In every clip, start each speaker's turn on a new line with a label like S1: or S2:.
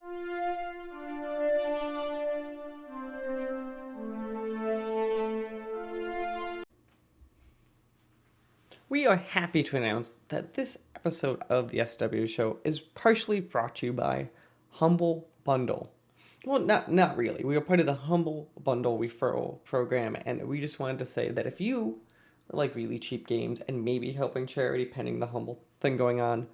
S1: We are happy to announce that this episode of the SWW Show is partially brought to you by Humble Bundle. Well, not really. We are part of the Humble Bundle referral program, and we just wanted to say that if you like really cheap games and maybe helping charity pending the Humble thing going on,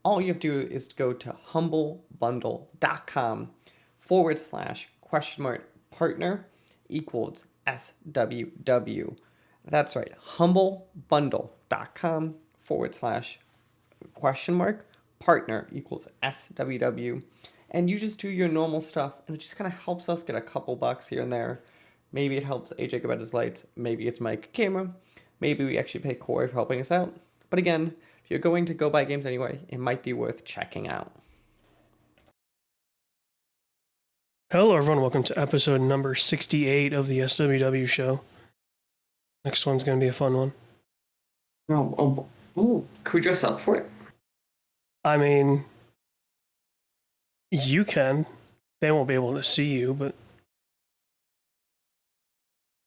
S1: all you have to do is go to humblebundle.com/partner equals SWW. That's right, humblebundle.com/partner equals SWW. And you just do your normal stuff, and it just kind of helps us get a couple bucks here and there. Maybe it helps AJ get his lights, maybe it's Mike camera, maybe we actually pay Corey for helping us out. But again, if you're going to go buy games anyway, it might be worth checking out.
S2: Hello everyone, welcome to episode number 68 of the SWW Show. Next one's going to be a fun one.
S1: Ooh, could we dress up for it?
S2: I mean, you can. They won't be able to see you, but...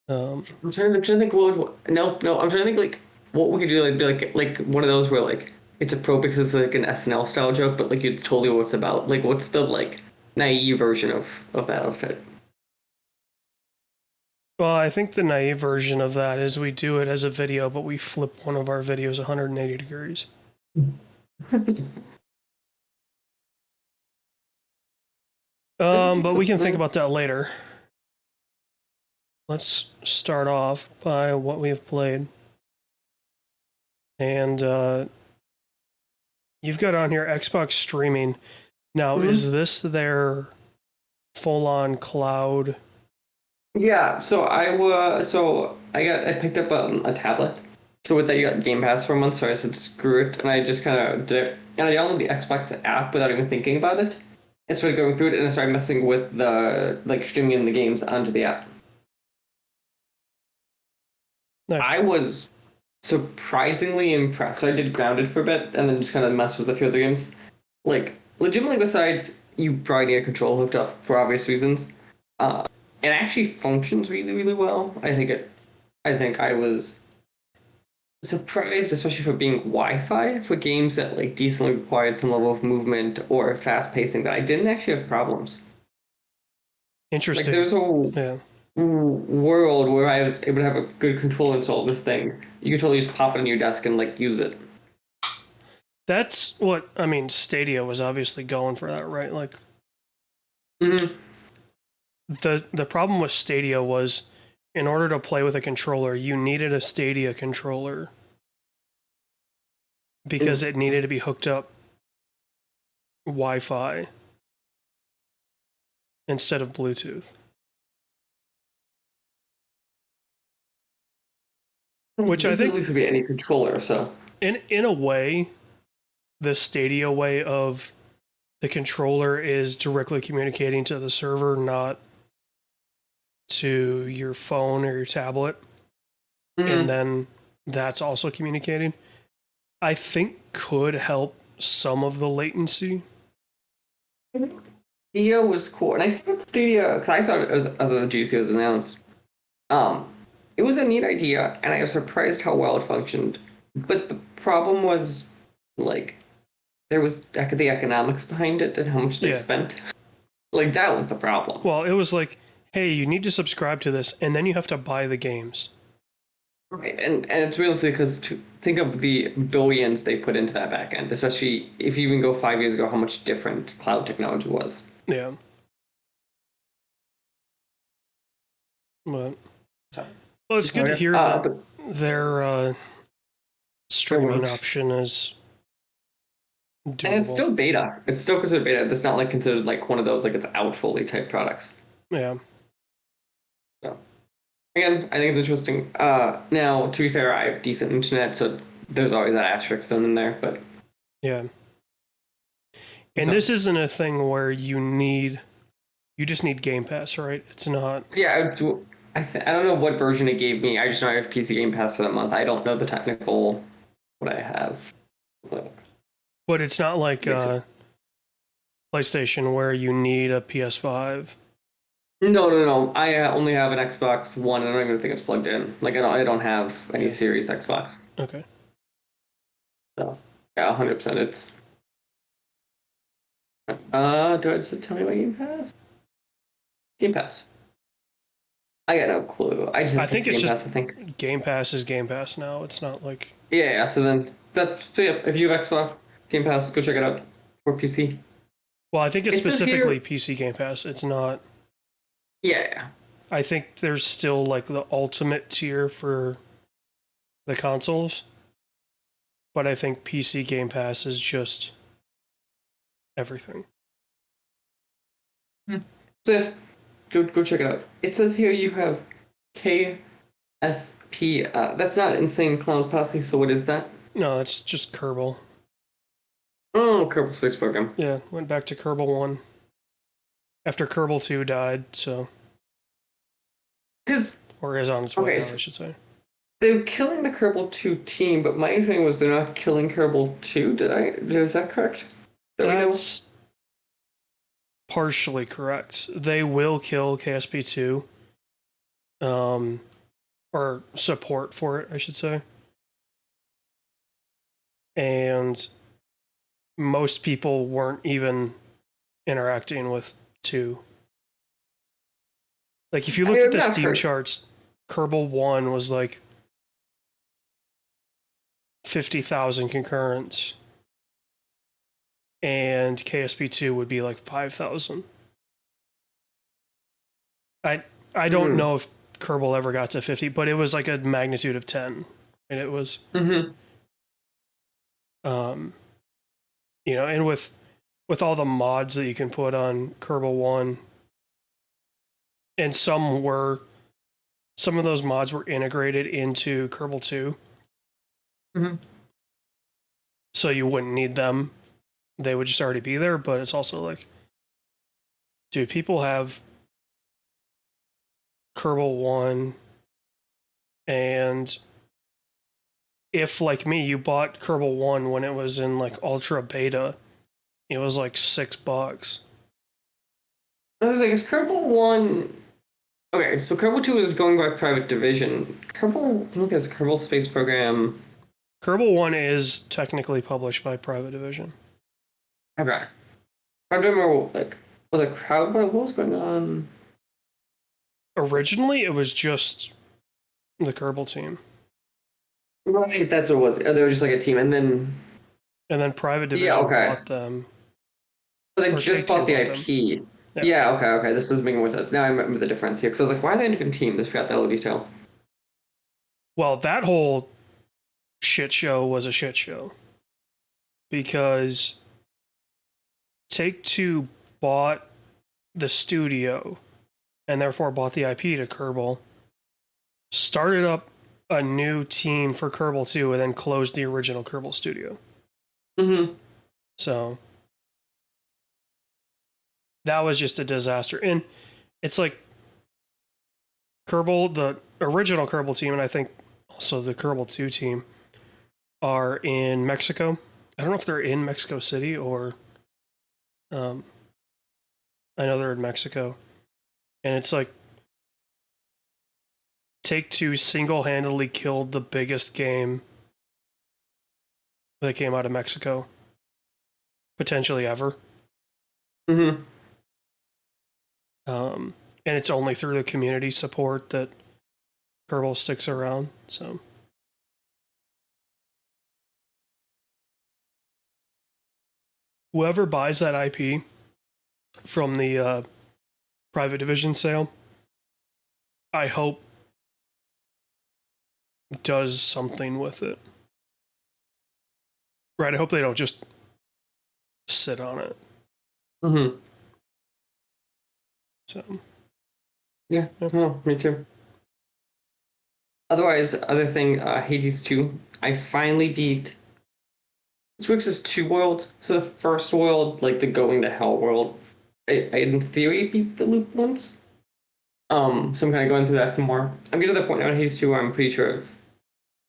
S1: I'm trying to think what I'm trying to think like what we could do, like be like one of those where like it's a pro because it's like an SNL style joke, but like you totally what it's about. Like what's the like naive version of that outfit?
S2: Well, I think the naive version of that is we do it as a video, but we flip one of our videos 180 degrees. But we can think about that later. Let's start off by what we have played. And you've got on here Xbox streaming. Now, is this their full-on cloud?
S1: Yeah, so I picked up a tablet. So with that, you got Game Pass for a month. So I said screw it, and I just kind of did it. And I downloaded the Xbox app without even thinking about it. And started going through it, and I started messing with the like streaming in the games onto the app.
S2: Nice.
S1: I was surprisingly impressed. I did Grounded for a bit, and then just kind of messed with a few other games. Like legitimately, besides you probably need a control hooked up for obvious reasons. It actually functions really, really well. I think I was surprised, especially for being Wi-Fi, for games that like decently required some level of movement or fast pacing, that I didn't actually have problems.
S2: Interesting.
S1: Like there's a world where I was able to have a good control install this thing. You could totally just pop it on your desk and like use it.
S2: That's what I mean. Stadia was obviously going for that, right? Like, the problem with Stadia was, in order to play with a controller, you needed a Stadia controller because it needed to be hooked up Wi-Fi instead of Bluetooth. Which I think
S1: at least would be any controller. So
S2: in a way, the Stadia way of the controller is directly communicating to the server, not to your phone or your tablet. And then that's also communicating. I think could help some of the latency.
S1: Stadia was cool, and I saw Stadia because I saw it as the GC was announced. It was a neat idea, and I was surprised how well it functioned. But the problem was, like, there was the economics behind it and how much they spent. Like, that was the problem.
S2: Well, it was like, hey, you need to subscribe to this, and then you have to buy the games.
S1: Right, and it's realistic because think of the billions they put into that back end, especially if you even go 5 years ago, how much different cloud technology was.
S2: Yeah. But, well, it's good to hear that their streaming option is doable.
S1: And it's still beta. It's still considered beta. It's not like considered like one of those like it's out fully type products.
S2: Yeah.
S1: So again, I think it's interesting. Now, to be fair, I have decent internet, so there's always that asterisk thrown in there. But
S2: yeah. And this isn't a thing where you just need Game Pass, right? It's not.
S1: Yeah, I don't know what version it gave me. I just know I have PC Game Pass for the month. I don't know the technical what I have.
S2: But it's not like PlayStation where you need a PS5.
S1: No. I only have an Xbox One, and I don't even think it's plugged in. Like I don't have any Series Xbox.
S2: Okay.
S1: So yeah, 100%. It's. Does it tell me about Game Pass? Game Pass. I got no clue. I
S2: think it's
S1: Game
S2: just
S1: Pass, I think.
S2: Game Pass is Game Pass now. It's not like
S1: Yeah. So then if you have Xbox Game Pass, go check it out for PC.
S2: well, I think it's
S1: It says
S2: specifically
S1: here-
S2: PC Game Pass. It's not.
S1: Yeah.
S2: I think there's still like the ultimate tier for the consoles, but I think PC Game Pass is just everything.
S1: So go check it out. It says here you have KSP. That's not Insane Clown Posse. So what is that?
S2: No, it's just Kerbal.
S1: Oh, Kerbal Space Program.
S2: Yeah, went back to Kerbal 1 after Kerbal 2 died, so
S1: Because
S2: or is on its way now, I should say.
S1: they're killing the Kerbal 2 team, but my understanding was they're not killing Kerbal 2. Is that correct?
S2: That's partially correct. They will kill KSP2. Or support for it, I should say. And most people weren't even interacting with 2. Like, if you look at the Steam charts, Kerbal 1 was like 50,000 concurrents. And KSP2 would be like 5,000. I don't know if Kerbal ever got to 50, but it was like a magnitude of 10. And it was... you know, and with all the mods that you can put on Kerbal 1, and some of those mods were integrated into Kerbal 2. So you wouldn't need them. They would just already be there, but it's also like, dude, people have Kerbal 1, and if, like me, you bought Kerbal 1 when it was in like ultra beta, it was like $6.
S1: I was like, is Kerbal 1... Okay, so Kerbal 2 is going by private division. Look at this, Kerbal Space Program.
S2: Kerbal 1 is technically published by Private Division.
S1: Okay. I don't remember, like, was it crowdfunding? What was going on?
S2: Originally, it was just the Kerbal team.
S1: Right, that's what it was. They were just like a team, and then
S2: Private Division bought them.
S1: So they just bought the IP. Yeah, okay. This is making more sense. Now I remember the difference here, because I was like, why are they a different team? Just forgot that little detail.
S2: Well, that whole shit show was a shit show. Because Take-Two bought the studio, and therefore bought the IP to Kerbal, started up a new team for Kerbal 2, and then closed the original Kerbal studio. So that was just a disaster. And it's like Kerbal, the original Kerbal team, and I think also the Kerbal 2 team, are in Mexico. I don't know if they're in Mexico City or I know they're in Mexico. And it's like Take-Two single-handedly killed the biggest game that came out of Mexico, potentially ever. And it's only through the community support that Kerbal sticks around. So whoever buys that IP from the Private Division sale, I hope does something with it. Right, I hope they don't just sit on it. So
S1: yeah. Oh, me too. Otherwise, other thing, Hades 2, I finally beat... Which is 2 worlds. So the first world, like the going to hell world, I in theory beat the loop once. So I'm kind of going through that some more. I'm getting to the point now in Hades 2 where I'm pretty sure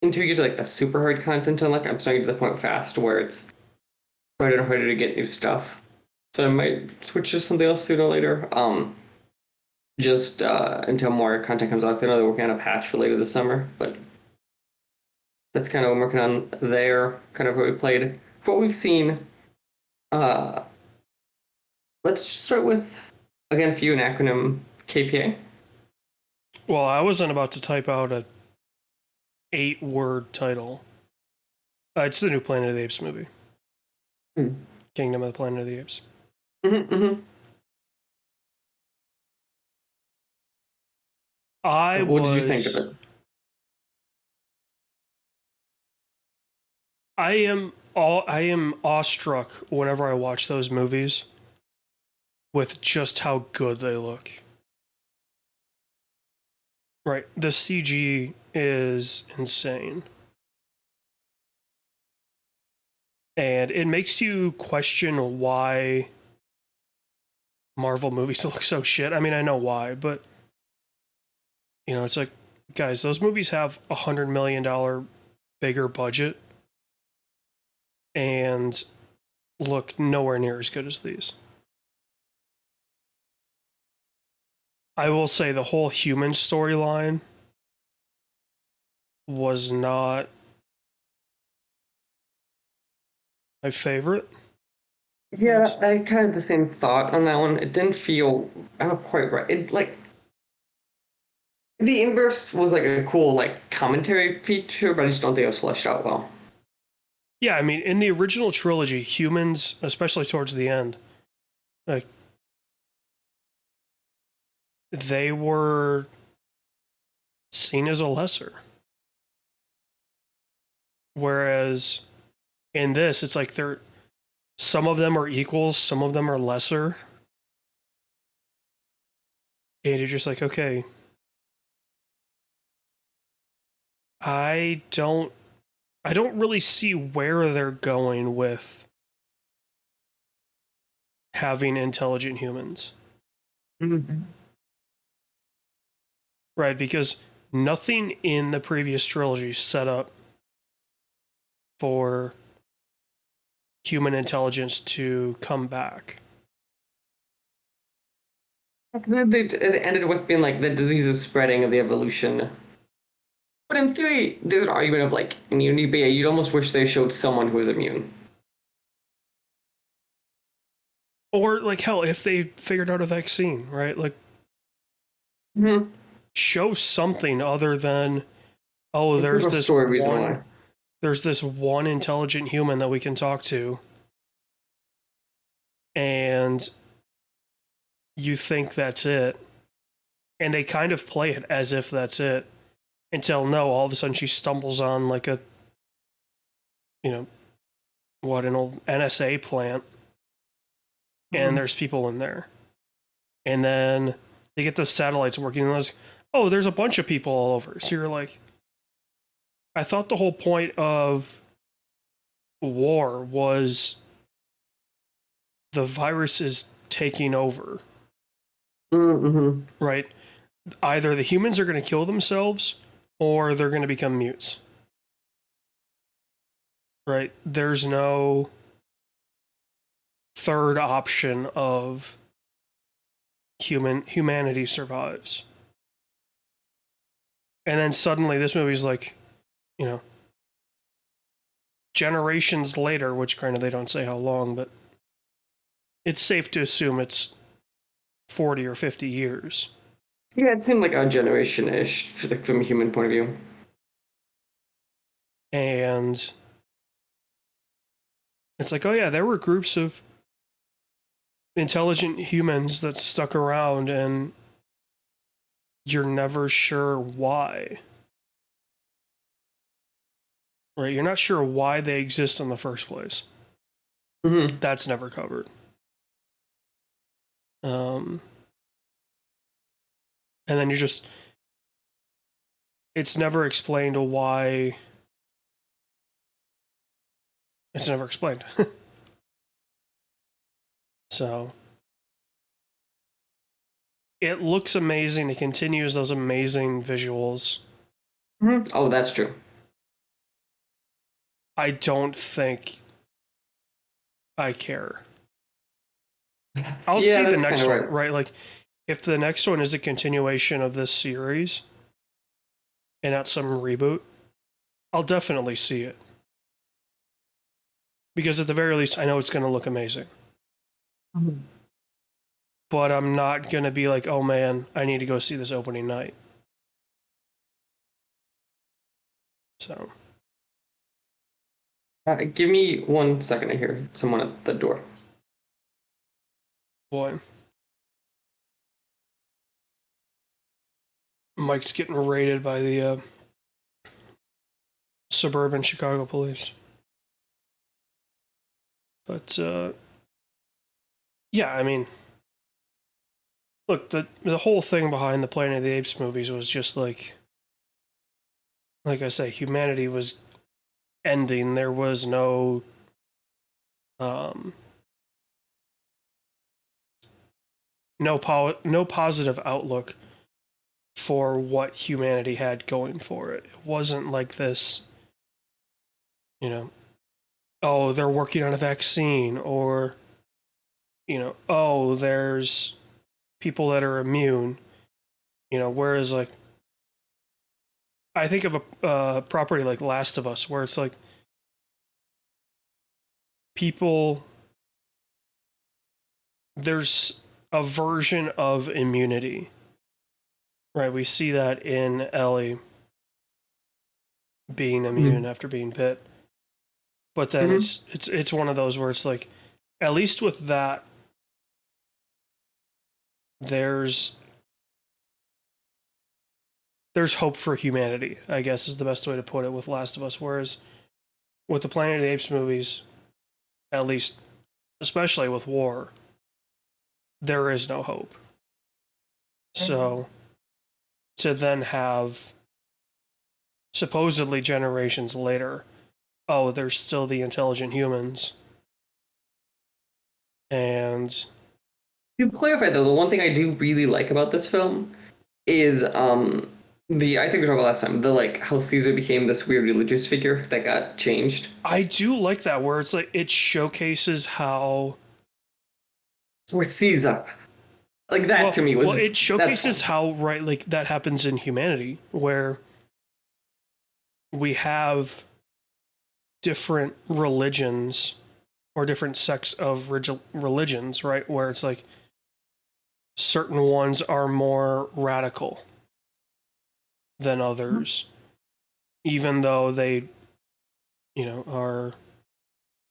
S1: until you get to like the super hard content unlock, I'm starting to the point fast where it's harder and harder to get new stuff. so I might switch to something else sooner or later. Just until more content comes out. I know they're working on a patch for later this summer, but that's kind of what I'm working on there. Kind of what we played. For what we've seen, uh, let's start with again for you an acronym KPA.
S2: Well, I wasn't about to type out a 8-word title. It's the new Planet of the Apes movie. Kingdom of the Planet of the Apes.
S1: What did you think of it?
S2: I am awestruck whenever I watch those movies with just how good they look. Right, the CG is insane. And it makes you question why Marvel movies look so shit. I mean, I know why, but you know, it's like, guys, those movies have $100 million bigger budget and look nowhere near as good as these. I will say the whole human storyline was not my favorite.
S1: Yeah, I kind of had the same thought on that one. It didn't feel quite right. It like the inverse was like a cool like commentary feature, but I just don't think it was fleshed out well.
S2: Yeah, I mean, in the original trilogy, humans, especially towards the end, like they were seen as a lesser. Whereas in this, it's like some of them are equals, some of them are lesser. And you're just like, okay, I don't really see where they're going with having intelligent humans.
S1: Mm-hmm.
S2: Right, because nothing in the previous trilogy set up for human intelligence to come back.
S1: It ended with being like the disease is spreading of the evolution. But in theory, there's an argument of like immunity, but yeah, you'd almost wish they showed someone who was immune.
S2: Or like hell, if they figured out a vaccine, right? Like show something other than, oh, there's this one intelligent human that we can talk to, and you think that's it, and they kind of play it as if that's it, until no, all of a sudden she stumbles on like a, you know, an old NSA plant, and there's people in there, and then they get the satellites working, and like, oh, there's a bunch of people all over. So you're like, I thought the whole point of war was the virus is taking over. Right? Either the humans are going to kill themselves or they're going to become mutes. Right? There's no third option of humanity survives. And then suddenly this movie's like, you know, generations later, which granted they don't say how long, but it's safe to assume it's 40 or 50 years.
S1: Yeah, it seemed like a generation-ish from a human point of view.
S2: And it's like, oh yeah, there were groups of intelligent humans that stuck around and you're never sure why. Right? You're not sure why they exist in the first place. That's never covered. And then it's never explained why. It's never explained. So it looks amazing. It continues those amazing visuals.
S1: Oh, that's true.
S2: I don't think I care. I'll
S1: Yeah,
S2: see the
S1: that's kind
S2: next
S1: of
S2: one,
S1: right.
S2: right? Like, if the next one is a continuation of this series and not some reboot, I'll definitely see it. Because at the very least, I know it's going to look amazing. But I'm not going to be like, oh man, I need to go see this opening night. So,
S1: Give me 1 second. I hear someone at the door.
S2: boy, Mike's getting raided by the suburban Chicago police. But, yeah, I mean, look, the whole thing behind the Planet of the Apes movies was just like I say, humanity was ending. There was no um, no positive outlook for what humanity had going for it. It wasn't like this, you know, oh, they're working on a vaccine, or, oh, there's people that are immune, whereas, like, I think of a property like Last of Us, where it's like people, there's a version of immunity, right? We see that in Ellie being immune after being bit. But then it's one of those where it's like, at least with that, there's hope for humanity, I guess is the best way to put it with Last of Us. Whereas with the Planet of the Apes movies, at least, especially with war, there is no hope. So to then have supposedly generations later, oh, there's still the intelligent humans. And
S1: To clarify though, the one thing I do really like about this film is the I think we talked about last time, the like how Caesar became this weird religious figure that got changed.
S2: I do like that, where it's like it showcases how
S1: Or Caesar. Like that to me was
S2: it
S1: that's
S2: showcases
S1: fun.
S2: how, right, like that happens in humanity, where we have different religions or different sects of religions, right? Where it's like certain ones are more radical than others, even though they, are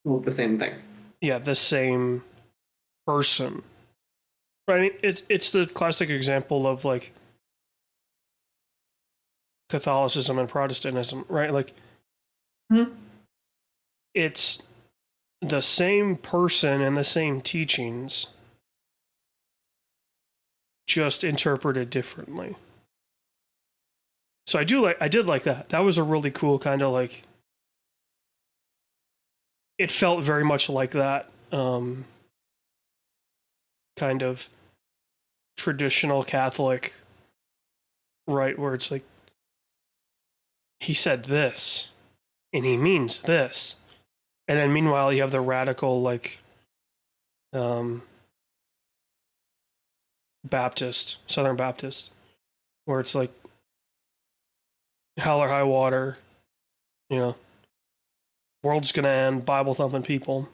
S1: Well, the same thing.
S2: the same person. Right? I mean, it's the classic example of like Catholicism and Protestantism, right? Like, it's the same person and the same teachings, just interpreted differently. So I did like that. That was a really cool kind of like, it felt very much like that kind of traditional Catholic, right? Where it's like, he said this and he means this. And then meanwhile, you have the radical, like, Baptist, Southern Baptist, where it's like, hell or high water, world's gonna end, Bible thumping people.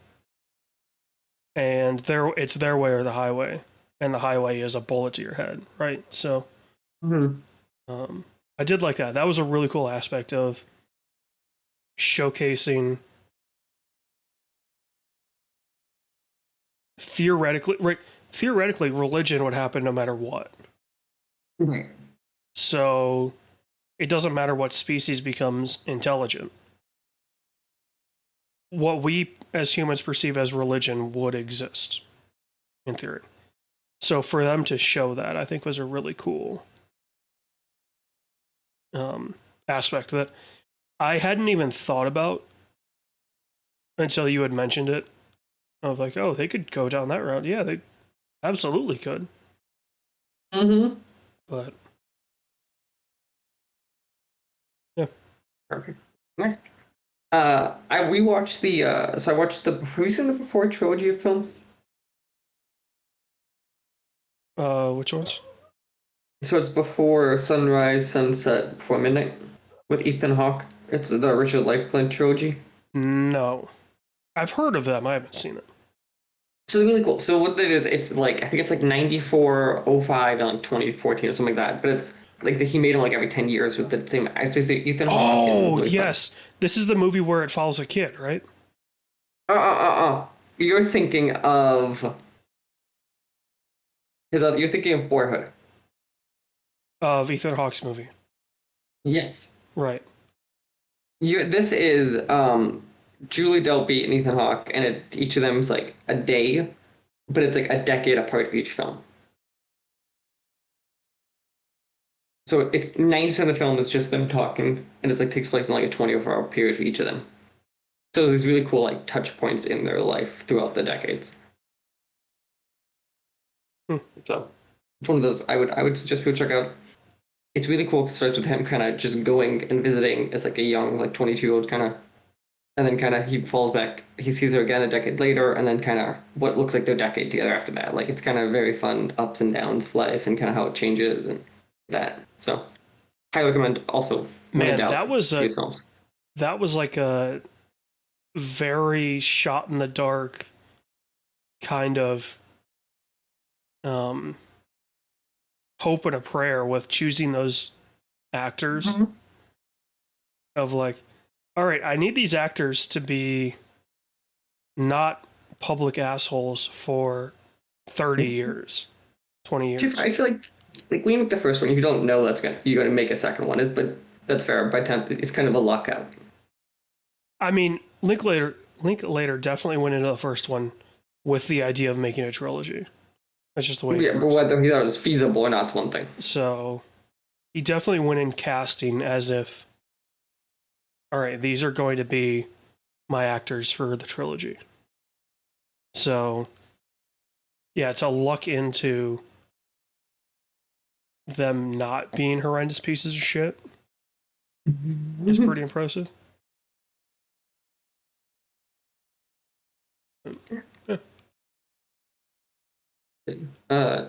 S2: And it's their way or the highway. And the highway is a bullet to your head, right? So, I did like that. That was a really cool aspect of showcasing theoretically religion would happen no matter what.
S1: Right.
S2: So it doesn't matter what species becomes intelligent. What we as humans perceive as religion would exist in theory. So for them to show that, I think, was a really cool aspect that I hadn't even thought about until you had mentioned it. I was like, oh, they could go down that route. Yeah, they absolutely could. But yeah.
S1: Perfect. Nice. I watched the have you seen the Before trilogy of films?
S2: Which ones?
S1: So it's before sunrise, sunset, before midnight with Ethan Hawke. It's the Richard Linklater trilogy.
S2: No. I've heard of them. I haven't seen it.
S1: So it's really cool. So what it is, it's like I think it's like 94, 05, and like 2014 or something like that. But it's like he made them like every 10 years with the same actors, Ethan Hawke and
S2: Oh,
S1: really fun.
S2: yes. This is the movie where it follows a kid, right?
S1: You're thinking of you're thinking of Boyhood.
S2: Of Ethan Hawke's movie.
S1: Yes.
S2: Right.
S1: This is Julie Delpy and Ethan Hawke, and each of them is like a day, but it's like a decade apart of each film. So it's 90% of the film is just them talking, and it's like takes place in like a 24-hour period for each of them. So there's really cool like touch points in their life throughout the decades. So it's one of those I would suggest people check out. It's really cool. It starts with him kind of just going and visiting as like a young like 22-year-old kind of, and then kind of he falls back. He sees her again a decade later, and then kind of what looks like their decade together after that. Like it's kind of very fun ups and downs of life and kind of how it changes and that. So I recommend also.
S2: Man, that was like a very shot in the dark kind of hope and a prayer with choosing those actors. Mm-hmm. Of like, all right, I need these actors to be not public assholes for 30 years, 20 years.
S1: I feel like when you make the first one, you don't know you're gonna make a second one, but that's fair. By the time it's kind of a lockout.
S2: I mean, Linklater definitely went into the first one with the idea of making a trilogy. That's just the way.
S1: Yeah, but whether he thought it was feasible or not is one thing.
S2: So he definitely went in casting as if, all right, these are going to be my actors for the trilogy. So yeah, to luck into them not being horrendous pieces of shit is pretty impressive.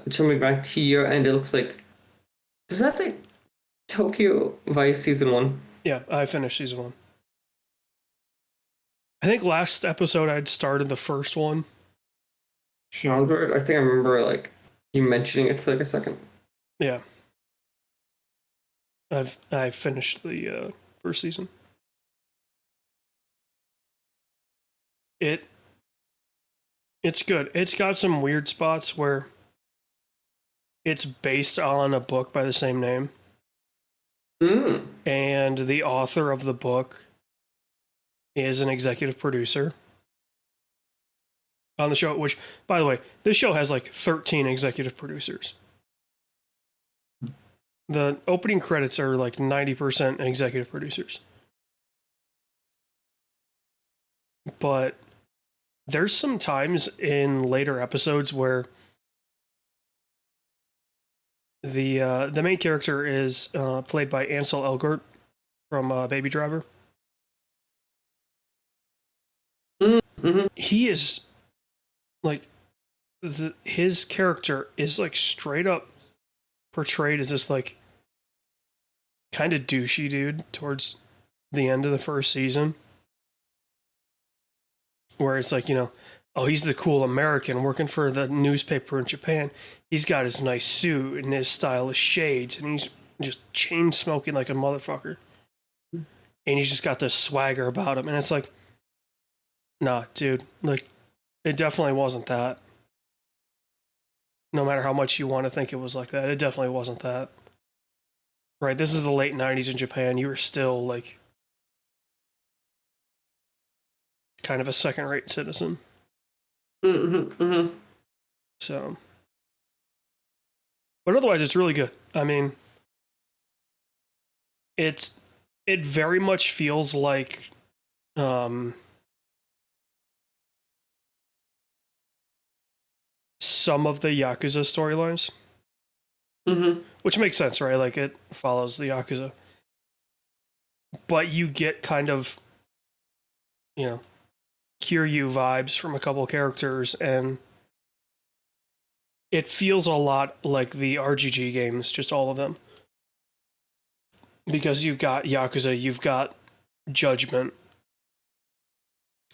S1: Jumping back to your end, it looks like, does that say Tokyo Vice season 1?
S2: Yeah, I finished season 1. I think last episode I'd started the first one.
S1: I think I remember like you mentioning it for like a second.
S2: Yeah. I've finished the first season. It's good. It's got some weird spots where it's based on a book by the same name.
S1: Mm.
S2: And the author of the book is an executive producer on the show, which, by the way, this show has like 13 executive producers. The opening credits are like 90% executive producers. But there's some times in later episodes where the main character is played by Ansel Elgort from Baby Driver.
S1: Mm-hmm.
S2: He is like his character is like straight up portrayed as this like kind of douchey dude towards the end of the first season, where it's like, you know, oh, he's the cool American working for the newspaper in Japan. He's got his nice suit and his stylish shades, and he's just chain smoking like a motherfucker. And he's just got this swagger about him, and it's like, nah, dude, like, it definitely wasn't that. No matter how much you want to think it was like that, it definitely wasn't that. Right, this is the late 90s in Japan. You were still, like, kind of a second-rate citizen.
S1: Mm-hmm, mm-hmm.
S2: So, but otherwise, it's really good. I mean, it very much feels like some of the Yakuza storylines.
S1: Mm-hmm.
S2: Which makes sense, right? Like, it follows the Yakuza. But you get kind of, you know, Kiryu vibes from a couple characters, and it feels a lot like the RGG games, just all of them. Because you've got Yakuza, you've got Judgment,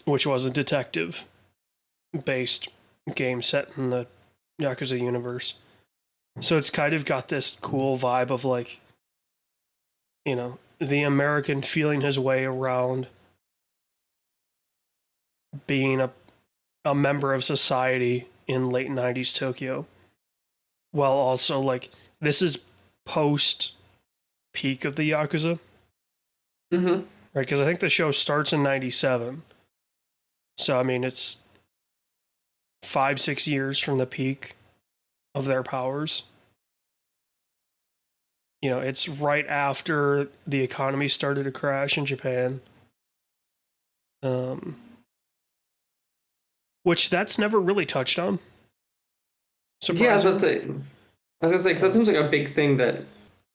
S2: which was a detective-based game set in the Yakuza universe. So it's kind of got this cool vibe of like, you know, the American feeling his way around being a member of society in late 90s Tokyo. While also like, this is post peak of the Yakuza.
S1: Mm-hmm.
S2: Right? Because I think the show starts in 97. So, I mean, it's 5-6 years from the peak of their powers. You know, it's right after the economy started to crash in Japan. Which that's never really touched on.
S1: Yeah, I was about to say. Because that seems like a big thing that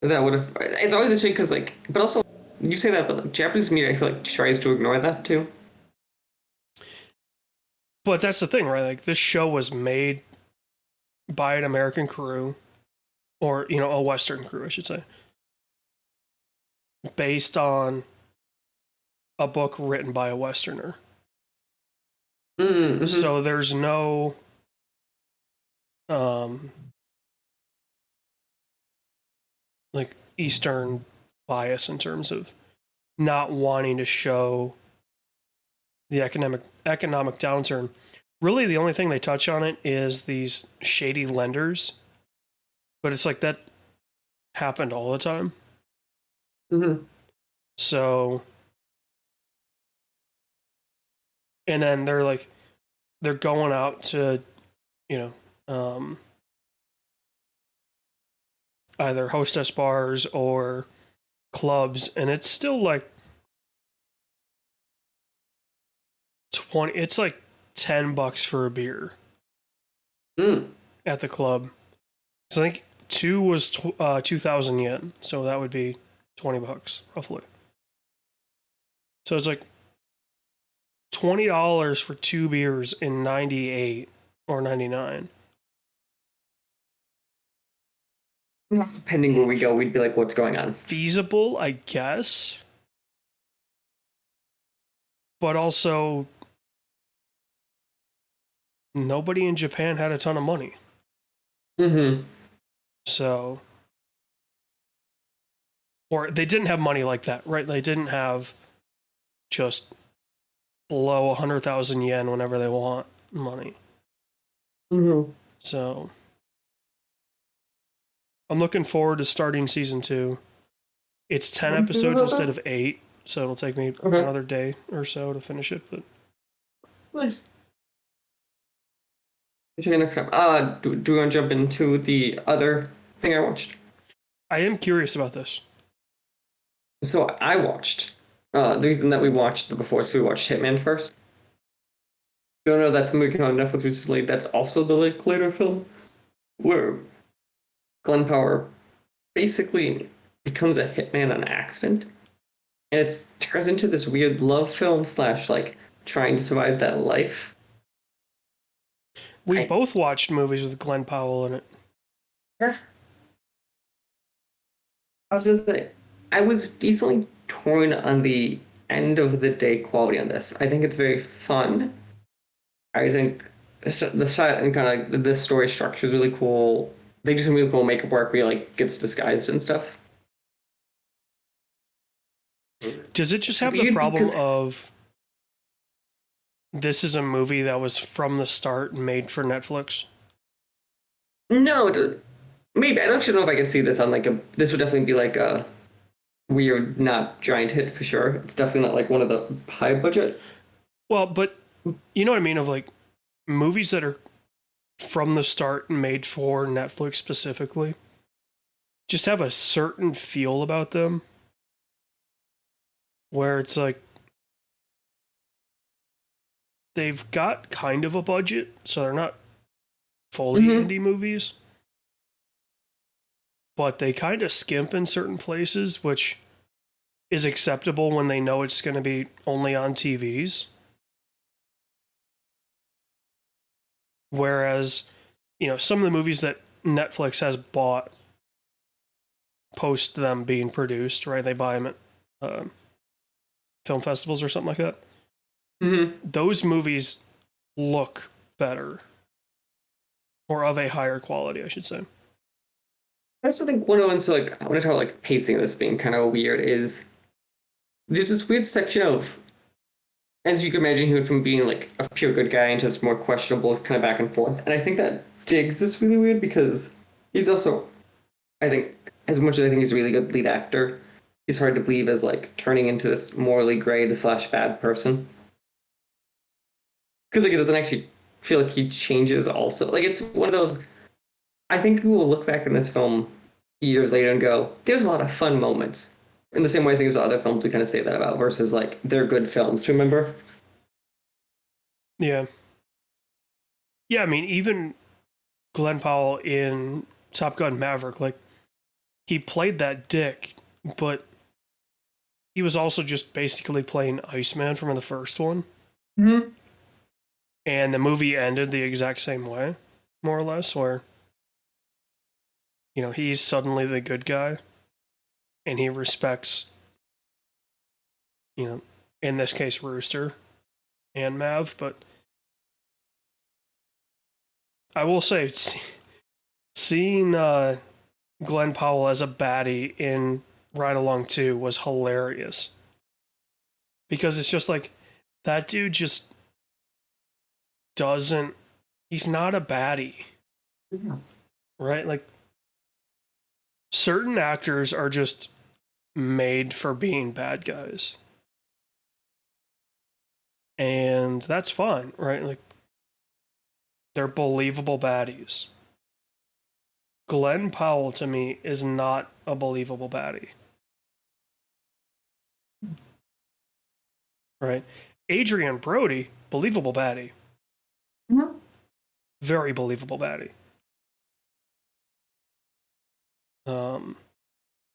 S1: would have. It's always interesting because like, but also you say that, but like, Japanese media, I feel like tries to ignore that too.
S2: But that's the thing, right? Like, this show was made by an American crew, or, you know, a Western crew, I should say, based on a book written by a Westerner.
S1: Mm-hmm.
S2: So there's no like Eastern bias in terms of not wanting to show the economic downturn. Really, the only thing they touch on it is these shady lenders, but it's like that happened all the time.
S1: Mm-hmm.
S2: So, and then they're going out to, you know, either hostess bars or clubs, and it's still like 20. It's like $10 for a beer at the club. So I think 2 was 2,000 yen, so that would be $20 roughly. So it's like $20 for 2 beers in 98 or 99.
S1: Depending where we go, we'd be like, what's going on?
S2: Feasible, I guess. But also, nobody in Japan had a ton of money.
S1: Mm-hmm.
S2: So, or they didn't have money like that, right? They didn't have just blow 100,000 yen whenever they want money.
S1: Mm-hmm.
S2: So, I'm looking forward to starting season 2. It's 10 episodes instead of 8, so it'll take me another day or so to finish it. But
S1: nice. Okay, next time. Do we want to jump into the other thing I watched?
S2: I am curious about this.
S1: So I watched. The reason that we watched before, so we watched Hitman first. You don't know that's the movie came on Netflix recently. That's also the Linklater film, where Glenn Powell basically becomes a hitman on accident, and it turns into this weird love film / like trying to survive that life.
S2: We both watched movies with Glenn Powell in it.
S1: Yeah. I was just like, I was decently torn on the end of the day quality on this. I think it's very fun. I think the set and kind of like the story structure is really cool. They do some really cool makeup work where he like gets disguised and stuff.
S2: Does it just have the problem of this is a movie that was from the start made for Netflix?
S1: No, maybe. I don't actually know if I can see this on like a. This would definitely be like a weird, not giant hit for sure. It's definitely not like one of the high budget.
S2: Well, but you know what I mean, of like movies that are from the start made for Netflix specifically just have a certain feel about them where it's like they've got kind of a budget, so they're not fully indie movies, but they kind of skimp in certain places, which is acceptable when they know it's going to be only on TVs. Whereas, some of the movies that Netflix has bought post them being produced, right? They buy them at film festivals or something like that.
S1: Mm-hmm.
S2: Those movies look better, or of a higher quality, I should say.
S1: I also think one of the ones like I want to talk about like pacing of this being kind of weird is there's this weird section of, as you can imagine, he went from being like a pure good guy into this more questionable kind of back and forth. And I think that Diggs is really weird because he's also, I think, as much as I think he's a really good lead actor, he's hard to believe as like turning into this morally gray to slash bad person. Because like it doesn't actually feel like he changes also. Like it's one of those I think we will look back in this film years later and go, there's a lot of fun moments. In the same way I think there's other films we kind of say that about versus like they're good films to remember.
S2: Yeah. Yeah, I mean, even Glenn Powell in Top Gun Maverick, like, he played that dick, but he was also just basically playing Iceman from the first one.
S1: Mm-hmm.
S2: And the movie ended the exact same way, more or less, where, he's suddenly the good guy, and he respects, in this case, Rooster and Mav, but I will say, seeing Glenn Powell as a baddie in Ride Along 2 was hilarious. Because it's just like, that dude just doesn't, he's not a baddie. Right? Like, certain actors are just made for being bad guys. And that's fine, right? Like, they're believable baddies. Glenn Powell, to me, is not a believable baddie. Right? Adrian Brody, believable baddie.
S1: Mm-hmm.
S2: Very believable baddie.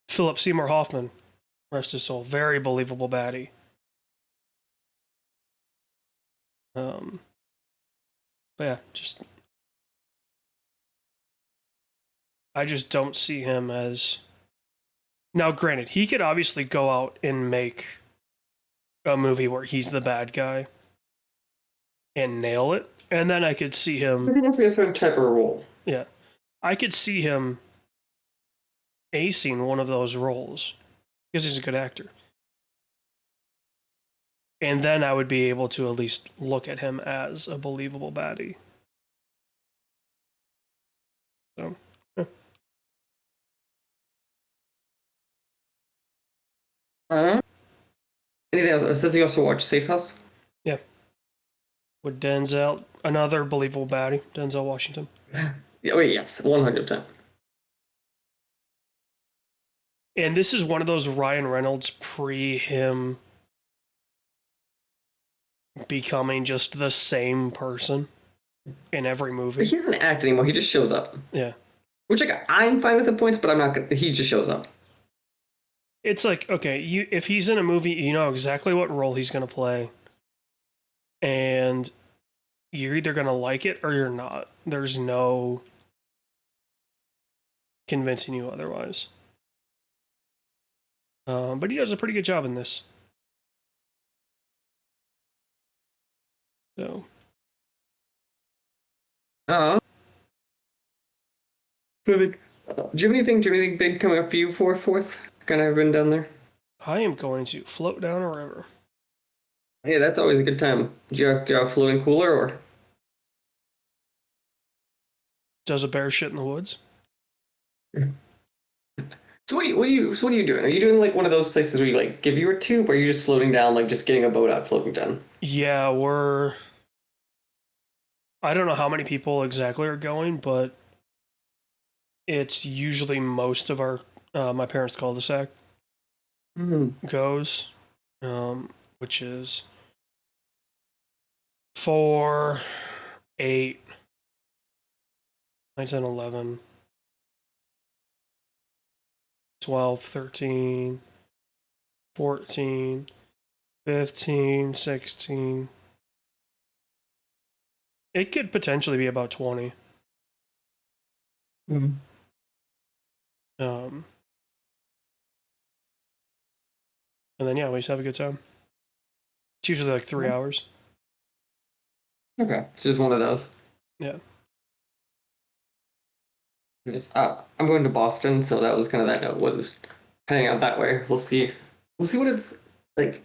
S2: Philip Seymour Hoffman, rest his soul, very believable baddie. But yeah, I just don't see him as. Now, granted, he could obviously go out and make a movie where he's the bad guy and nail it, and then I could see him.
S1: I think that's a certain type of role.
S2: Yeah, I could see him acing one of those roles because he's a good actor. And then I would be able to at least look at him as a believable baddie. So,
S1: Anything else? It says you also watch Safe House.
S2: yeah. With Denzel, another believable baddie, Denzel Washington.
S1: Yeah, wait, yes, 100%.
S2: And this is one of those Ryan Reynolds pre him becoming just the same person in every movie.
S1: He doesn't act anymore. He just shows up.
S2: Yeah.
S1: Which like I'm fine with the points, but I'm not gonna. He just shows up.
S2: It's like, okay, if he's in a movie, you know exactly what role he's going to play. And you're either going to like it or you're not. There's no convincing you otherwise. But he does a pretty good job in this. So.
S1: Do you have anything big coming up for you for fourth? Kind of been down there.
S2: I am going to float down a river.
S1: Yeah, that's always a good time. Do you have a floating cooler or?
S2: Does a bear shit in the woods?
S1: So what are you doing? Are you doing like one of those places where you like give you a tube, or are you just floating down, like just getting a boat out, floating down?
S2: Yeah, I don't know how many people exactly are going, but it's usually most of our my parents' cul-de-sac goes, which is 4, 8, 9, 10, 11, 12, 13, 14, 15, 16. It could potentially be about 20.
S1: Mhm.
S2: And then yeah, we just have a good time. It's usually like 3 hours.
S1: Okay, it's just one of those.
S2: Yeah.
S1: Yes. I'm going to Boston, so that was kind of that note. Was heading out that way. We'll see. We'll see what it's like.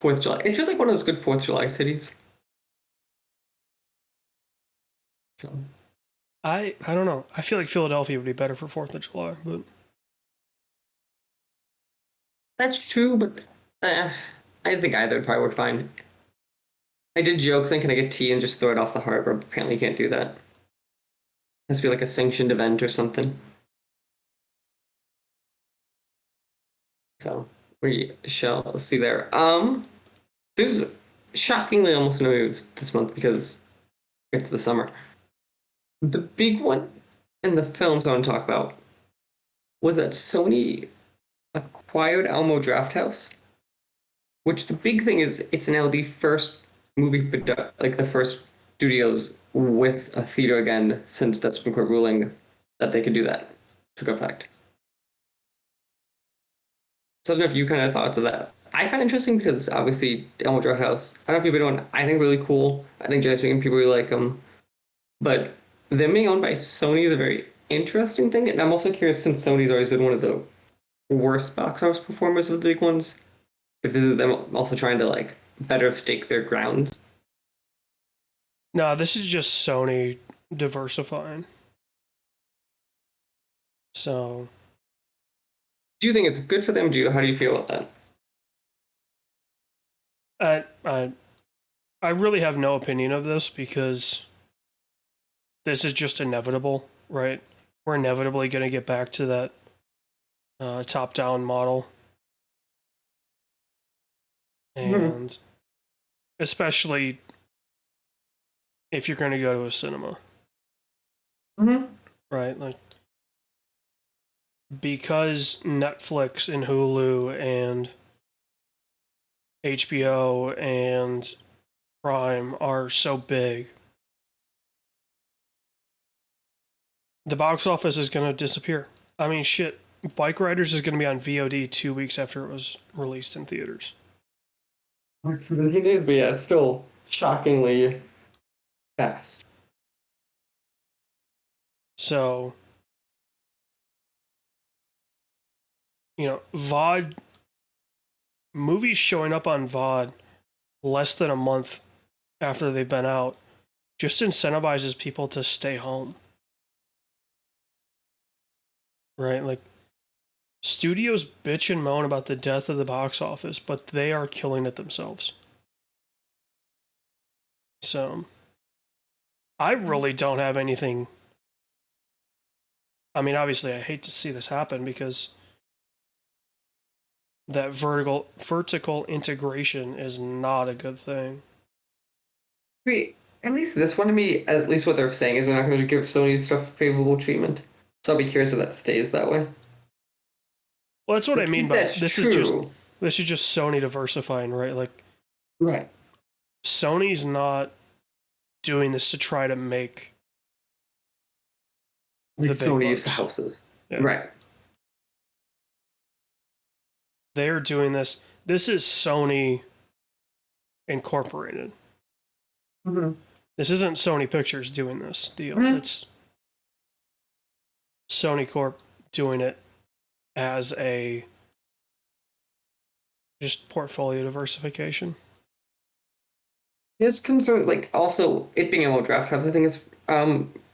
S1: Fourth of July. It feels like one of those good Fourth of July cities. So
S2: I don't know. I feel like Philadelphia would be better for 4th of July, but
S1: that's true, but I think either would probably work fine. I did joke saying, "Can I get tea and just throw it off the harbor?" But apparently, you can't do that. It has to be like a sanctioned event or something. So we shall see there. There's shockingly almost no news this month because it's the summer. The big one in the films I want to talk about was that Sony acquired Alamo Drafthouse, which the big thing is it's now the first like the first studios with a theater again since that Supreme Court ruling that they could do that took effect. So I don't know if you kind of thoughts of that. I find it interesting because obviously Alamo Drafthouse, I don't know if you've been on, I think really cool. I think generally speaking, people really like them. But them being owned by Sony is a very interesting thing. And I'm also curious since Sony's always been one of the worst box office performers of the big ones, if this is them also trying to like better stake their grounds.
S2: no, this is just Sony diversifying. So
S1: Do you think it's good for them? How do you feel about that?
S2: I really have no opinion of this because this is just inevitable, right? We're inevitably going to get back to that top-down model, and especially if you're going to go to a cinema, right? Like because Netflix and Hulu and HBO and Prime are so big, the box office is going to disappear. I mean, shit, Bike Riders is going to be on VOD 2 weeks after it was released in theaters.
S1: It is, but yeah, it's still shockingly fast.
S2: So, you know, VOD movies showing up on VOD less than a month after they've been out just incentivizes people to stay home. Right? Like studios bitch and moan about the death of the box office, but they are killing it themselves. So, I really don't have anything. I mean, obviously I hate to see this happen because that vertical integration is not a good thing.
S1: Wait, at least this one to me, at least what they're saying is they're not going to give Sony stuff favorable treatment. So I'll be curious if that stays that way.
S2: Well, that's what I mean
S1: If
S2: by
S1: that's true,
S2: this is just Sony diversifying, right? Like
S1: right?
S2: Sony's not doing this to try to make
S1: Like
S2: the big
S1: Sony used to
S2: bucks.
S1: houses,
S2: Yeah.
S1: right?
S2: They're doing this. This is Sony Incorporated. This isn't Sony Pictures doing this deal. It's Sony Corp doing it as a just portfolio diversification.
S1: His concern, like also it being a low draft house, I think is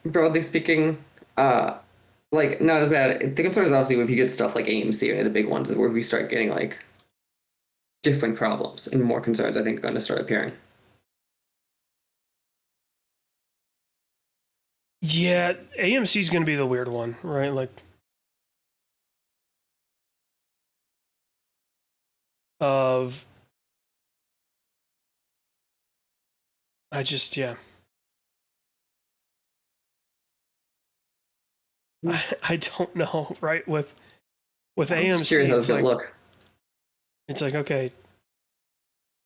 S1: broadly speaking, like not as bad. The concern is obviously if you get stuff like AMC or any of the big ones where we start getting like different problems and more concerns, I think are going to start appearing.
S2: Yeah, AMC is going to be the weird one, right? Like, of yeah. I don't know, right? With
S1: I'm just
S2: AMC,
S1: curious how it's going to look.
S2: It's like, okay,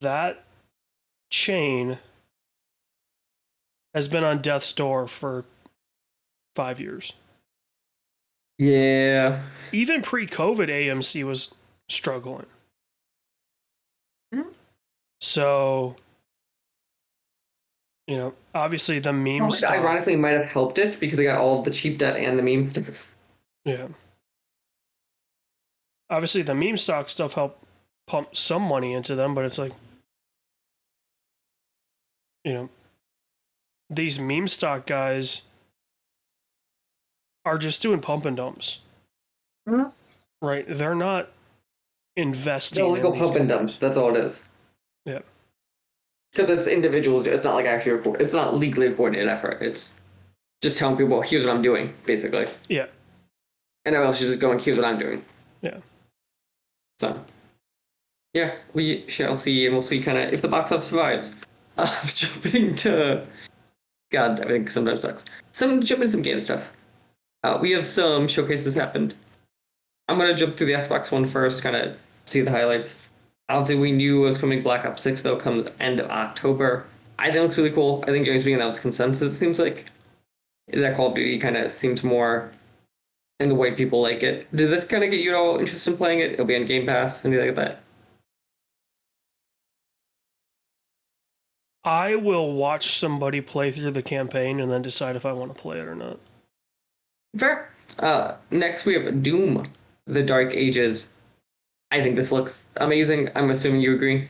S2: that chain has been on death's door for 5 years.
S1: Yeah.
S2: Even pre-COVID, AMC was struggling.
S1: Mhm.
S2: So, obviously the meme
S1: Probably,
S2: stock.
S1: ironically, might have helped it because they got all of the cheap debt and the meme stickers.
S2: Yeah. Obviously the meme stock stuff helped pump some money into them, but it's like, these meme stock guys are just doing pump and dumps.
S1: Mm-hmm.
S2: Right? They're not investing.
S1: No, legal
S2: in these
S1: pump and
S2: companies.
S1: dumps. That's all it is.
S2: Yeah.
S1: Because it's individuals. It's not like actually. It's not legally a coordinated effort. It's just telling people, "Here's what I'm doing," basically.
S2: Yeah.
S1: And everyone else is just going, "Here's what I'm doing."
S2: Yeah.
S1: So, yeah, we shall see, and we'll see kind of if the box office survives. Jumping to God, I think sometimes sucks. Jumping some game stuff. We have some showcases happened. I'm gonna jump through the Xbox one first, kind of see the highlights. Obviously, we knew it was coming. Black Ops 6 though comes end of October. I think it looks really cool. I think generally speaking, that was consensus. It seems like that Call of Duty kind of seems more in the way people like it. Did this kind of get you all interested in playing it? It'll be on Game Pass, anything like that.
S2: I will watch somebody play through the campaign and then decide if I want to play it or not.
S1: Fair. Next we have Doom, The Dark Ages. I think this looks amazing. I'm assuming you agree.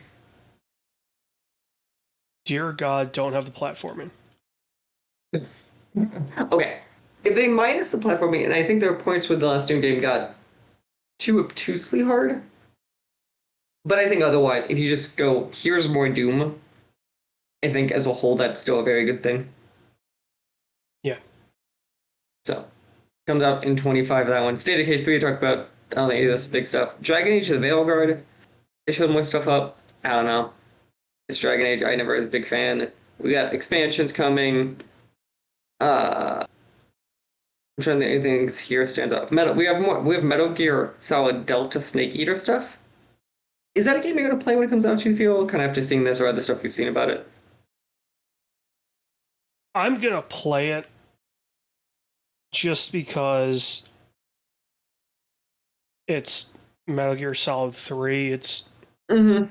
S2: Dear God, don't have the platforming.
S1: Okay. If they minus the platforming, and I think there are points where the last Doom game got too obtusely hard. But I think otherwise, if you just go, here's more Doom, I think as a whole, that's still a very good thing.
S2: Yeah.
S1: So, comes out in 25, that one. State of Decay 3, talked about, I don't know, any of this big stuff. Dragon Age of the Veilguard, they showed more stuff up. I don't know. It's Dragon Age, I never was a big fan. We got expansions coming. I'm trying to think anything here stands out. We have Metal Gear Solid Delta Snake Eater stuff. Is that a game you're gonna play when it comes out, you feel? Kind of after seeing this or other stuff you've seen about it?
S2: I'm gonna play it just because it's Metal Gear Solid 3. It's in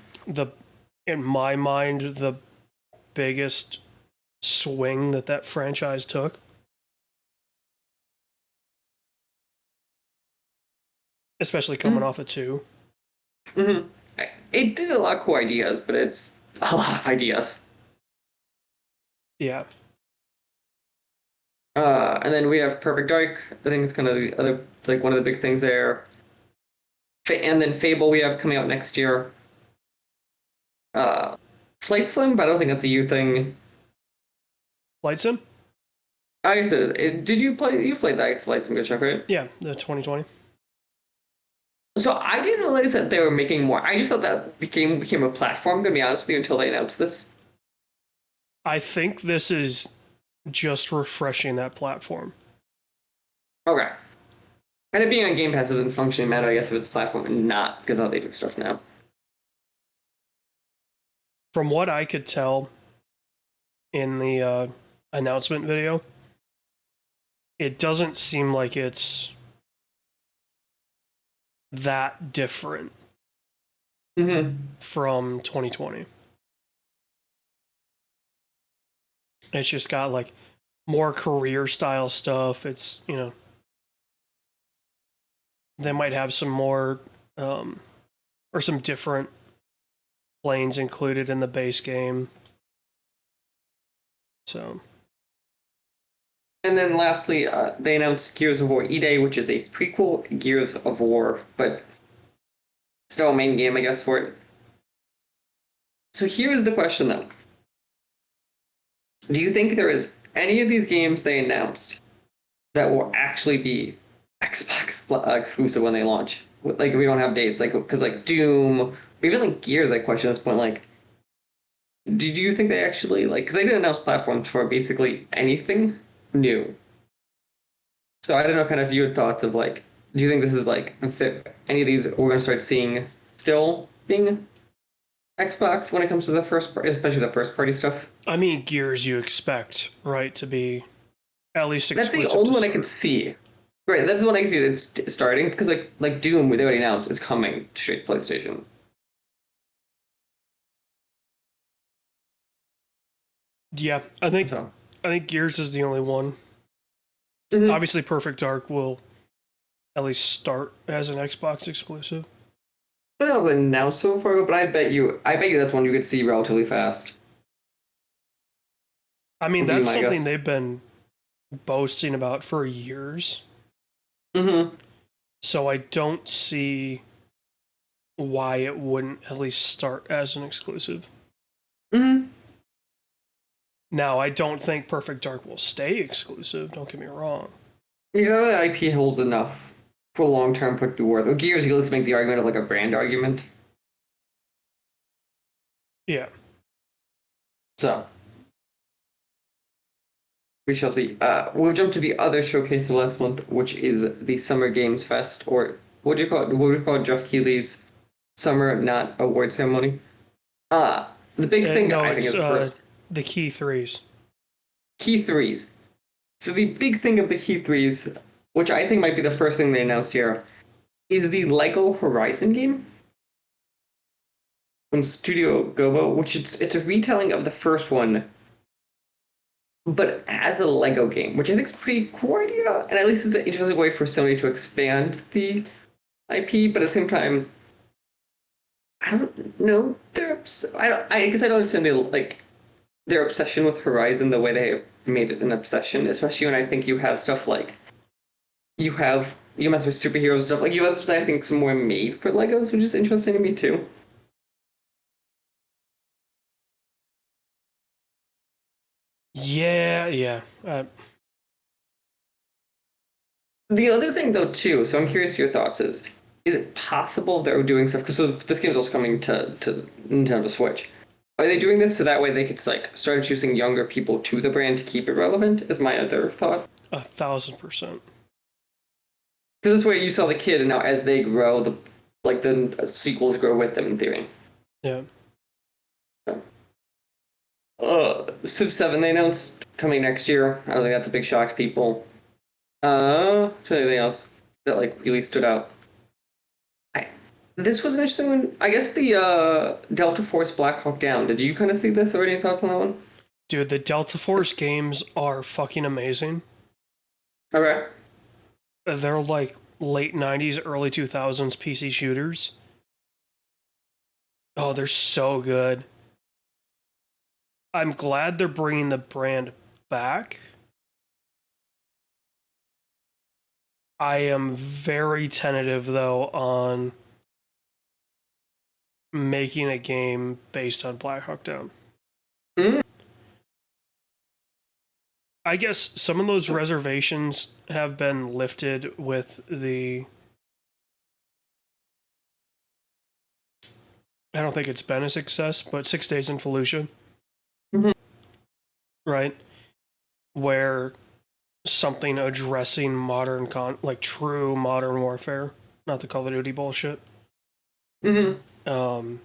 S2: my mind, the biggest swing that franchise took. Especially coming off of 2.
S1: Mm-hmm. It did a lot of cool ideas, but it's a lot of ideas.
S2: Yeah.
S1: And then we have Perfect Dark. I think it's kind of the other, like one of the big things there. And then Fable we have coming out next year. Flight Sim, but I don't think that's a you thing.
S2: Flight Sim?
S1: I guess did you play? You played that Flight Sim, good check, right?
S2: Yeah, the 2020.
S1: So I didn't realize that they were making more. I just thought that became a platform. Gonna be honest with you, until they announced this.
S2: I think this is just refreshing that platform.
S1: Okay. And it being on Game Pass doesn't functionally matter, I guess, if it's platform and not, because how they do stuff now.
S2: From what I could tell in the announcement video, it doesn't seem like it's that different from 2020. It's just got like more career style stuff. It's, they might have some more or some different planes included in the base game. So.
S1: And then lastly, they announced Gears of War E-Day, which is a prequel Gears of War, but still a main game, I guess, for it. So here's the question, though. Do you think there is any of these games they announced that will actually be Xbox exclusive when they launch? Like, we don't have dates, like, because like Doom, even like Gears, I question at this point, like, did you think they actually, like, because they didn't announce platforms for basically anything new. So I don't know, kind of your thoughts of like, do you think this is like any of these we're going to start seeing still being Xbox when it comes to the first, especially the first party stuff?
S2: I mean, Gears you expect, right, to be at least exclusive.
S1: That's the only one I could see. Right, that's the one I can see that's starting because like Doom, they already announced is coming straight to PlayStation.
S2: Yeah,
S1: So
S2: I think Gears is the only one.
S1: mhm.
S2: Obviously, Perfect Dark will at least start as an Xbox exclusive.
S1: That was announced so far, but I bet you that's one you could see relatively fast.
S2: I mean,
S1: Would be
S2: that's
S1: my
S2: something
S1: guess.
S2: they've been boasting about for years.
S1: Mm-hmm.
S2: So I don't see why it wouldn't at least start as an exclusive.
S1: Mm-hmm.
S2: Now, I don't think Perfect Dark will stay exclusive, don't get me wrong.
S1: Yeah, the IP holds enough for long term for it to be worth. Well, Gears, you can at least make the argument of like a brand argument.
S2: Yeah.
S1: So we shall see. We'll jump to the other showcase of last month, which is the Summer Games Fest, or what do you call it? What do you call Jeff Keighley's Summer Not Award Ceremony? The big thing
S2: No,
S1: I think
S2: it's
S1: is the first
S2: the key threes.
S1: key threes. So the big thing of the key threes, which I think might be the first thing they announced here, is the Lego Horizon game from Studio Gobo, which it's a retelling of the first one, but as a Lego game, which I think is a pretty cool idea, and at least it's an interesting way for Sony to expand the IP. But at the same time, I don't know. I guess I don't understand their obsession with Horizon the way they have made it an obsession, especially when I think you have stuff like you mess with superheroes and stuff like you have stuff that I think is more made for Legos, which is interesting to me too.
S2: Yeah, yeah.
S1: The other thing though too, so I'm curious your thoughts is it possible they're doing stuff because so this game is also coming to Nintendo Switch. Are they doing this so that way they could like start introducing younger people to the brand to keep it relevant? Is my other thought.
S2: 1,000%.
S1: Because this way you saw the kid, and now as they grow, the sequels grow with them in theory.
S2: Yeah.
S1: Civ 7 they announced coming next year. I don't think that's a big shock to people. Anything else that like really stood out? I, this was an interesting one. I guess the Delta Force Black Hawk Down. Did you kind of see this or any thoughts on that one?
S2: Dude, the Delta Force games are fucking amazing.
S1: Okay.
S2: They're like late 90s, early 2000s PC shooters. Oh, they're so good. I'm glad they're bringing the brand back. I am very tentative, though, on making a game based on Black Hawk Down.
S1: Mm-hmm.
S2: I guess some of those reservations have been lifted with the. I don't think it's been a success, but 6 Days in Fallujah.
S1: Mm-hmm.
S2: Right? Where something addressing like true modern warfare, not the Call of Duty bullshit.
S1: Mm-hmm.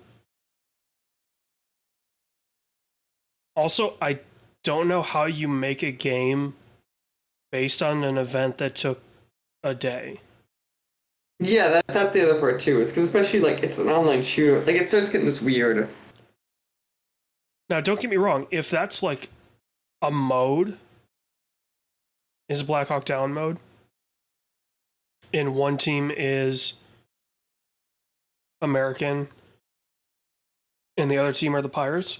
S2: Also, I don't know how you make a game based on an event that took a day.
S1: Yeah, that's the other part too. Is because especially like it's an online shooter, like it starts getting this weird.
S2: Now, don't get me wrong. If that's like a mode, is Black Hawk Down mode, and one team is American, and the other team are the pirates.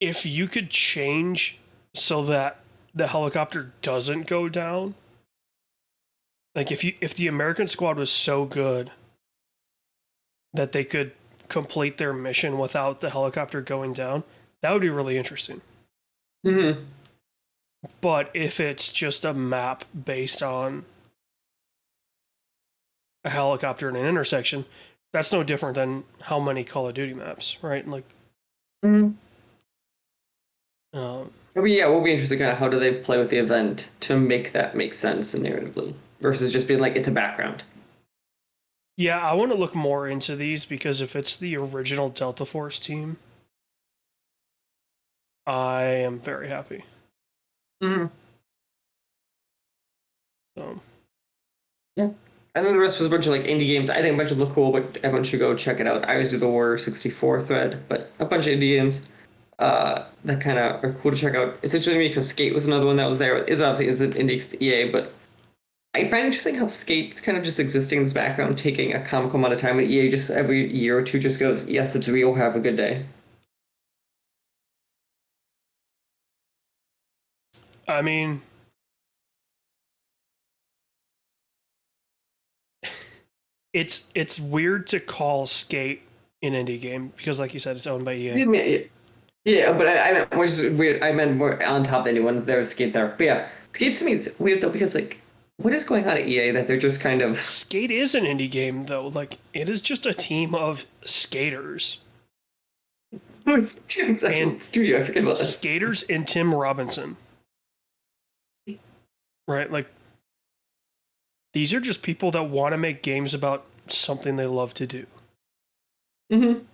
S2: If you could change so that the helicopter doesn't go down, like if the American squad was so good that they could complete their mission without the helicopter going down, that would be really interesting.
S1: Mm-hmm.
S2: But if it's just a map based on a helicopter in an intersection, that's no different than how many Call of Duty maps, right? Like,
S1: Mm-hmm.
S2: um,
S1: Yeah, we'll be interested kind of how do they play with the event to make that make sense narratively versus just being like it's a background.
S2: yeah, I want to look more into these because if it's the original Delta Force team, I am very happy.
S1: Mm-hmm.
S2: So
S1: Yeah. And then the rest was a bunch of like indie games. I think a bunch of them look cool, but everyone should go check it out. I always do the Warrior 64 thread, but a bunch of indie games that kind of are cool to check out. It's interesting to me because Skate was another one that was there. It is obviously isn't indexed to EA, but I find interesting how Skate's kind of just existing in this background, taking a comical amount of time, and EA just every year or two just goes, yes, it's real, have a good day.
S2: I mean, it's weird to call Skate an indie game because, like you said, it's owned by EA.
S1: Yeah, but I which is weird. I meant more on top than anyone's there, Skate there. But yeah, Skate to me is weird though because like, what is going on at EA that they're just kind of
S2: Skate is an indie game though. Like it is just a team of skaters.
S1: it's actual studio. I forget about that.
S2: Skaters and Tim Robinson. Right? Like these are just people that want to make games about something they love to do.
S1: Mm-hmm.